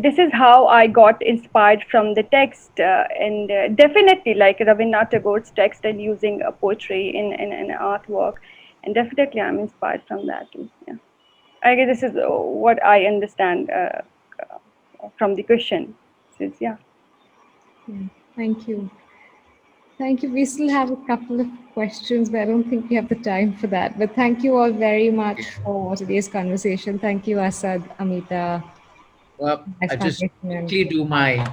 this is how I got inspired from the text, and definitely like Rabindranath Tagore's text and using poetry in artwork, and definitely I'm inspired from that too. Yeah, I guess this is what I understand from the question. Yeah. Thank you. Thank you. We still have a couple of questions, but I don't think we have the time for that. But thank you all very much for today's conversation. Thank you, Asad, Amita. Well, I just quickly do my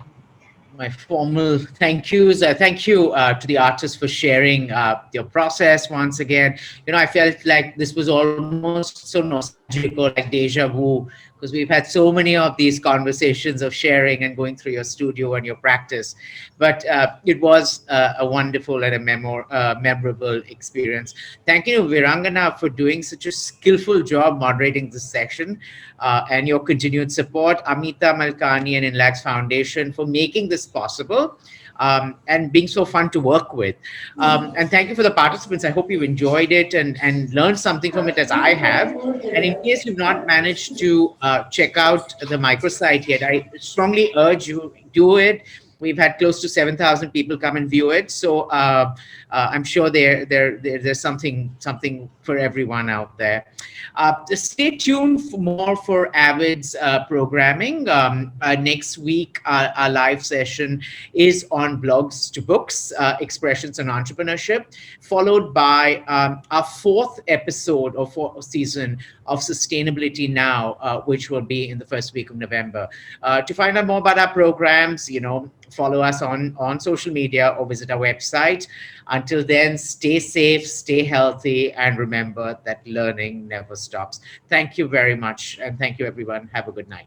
formal thank yous. Thank you to the artists for sharing your process once again. I felt like this was almost so nostalgic magical, like deja vu, because we've had so many of these conversations of sharing and going through your studio and your practice. But it was a wonderful and a memorable experience. Thank you, Virangana, for doing such a skillful job moderating this section, and your continued support, Amita Malkani and Inlaks Foundation for making this possible. And being so fun to work with. And thank you for the participants. I hope you've enjoyed it and learned something from it as I have. And in case you've not managed to check out the microsite yet, I strongly urge you do it. We've had close to 7,000 people come and view it. So I'm sure there's something for everyone out there. Just stay tuned for more for AVID's programming. Next week, our live session is on blogs to books, expressions and entrepreneurship, followed by our fourth episode or fourth season of Sustainability Now, which will be in the first week of November. To find out more about our programs, follow us on social media or visit our website. Until then, stay safe, stay healthy, and remember that learning never stops. Thank you very much. And thank you, everyone. Have a good night.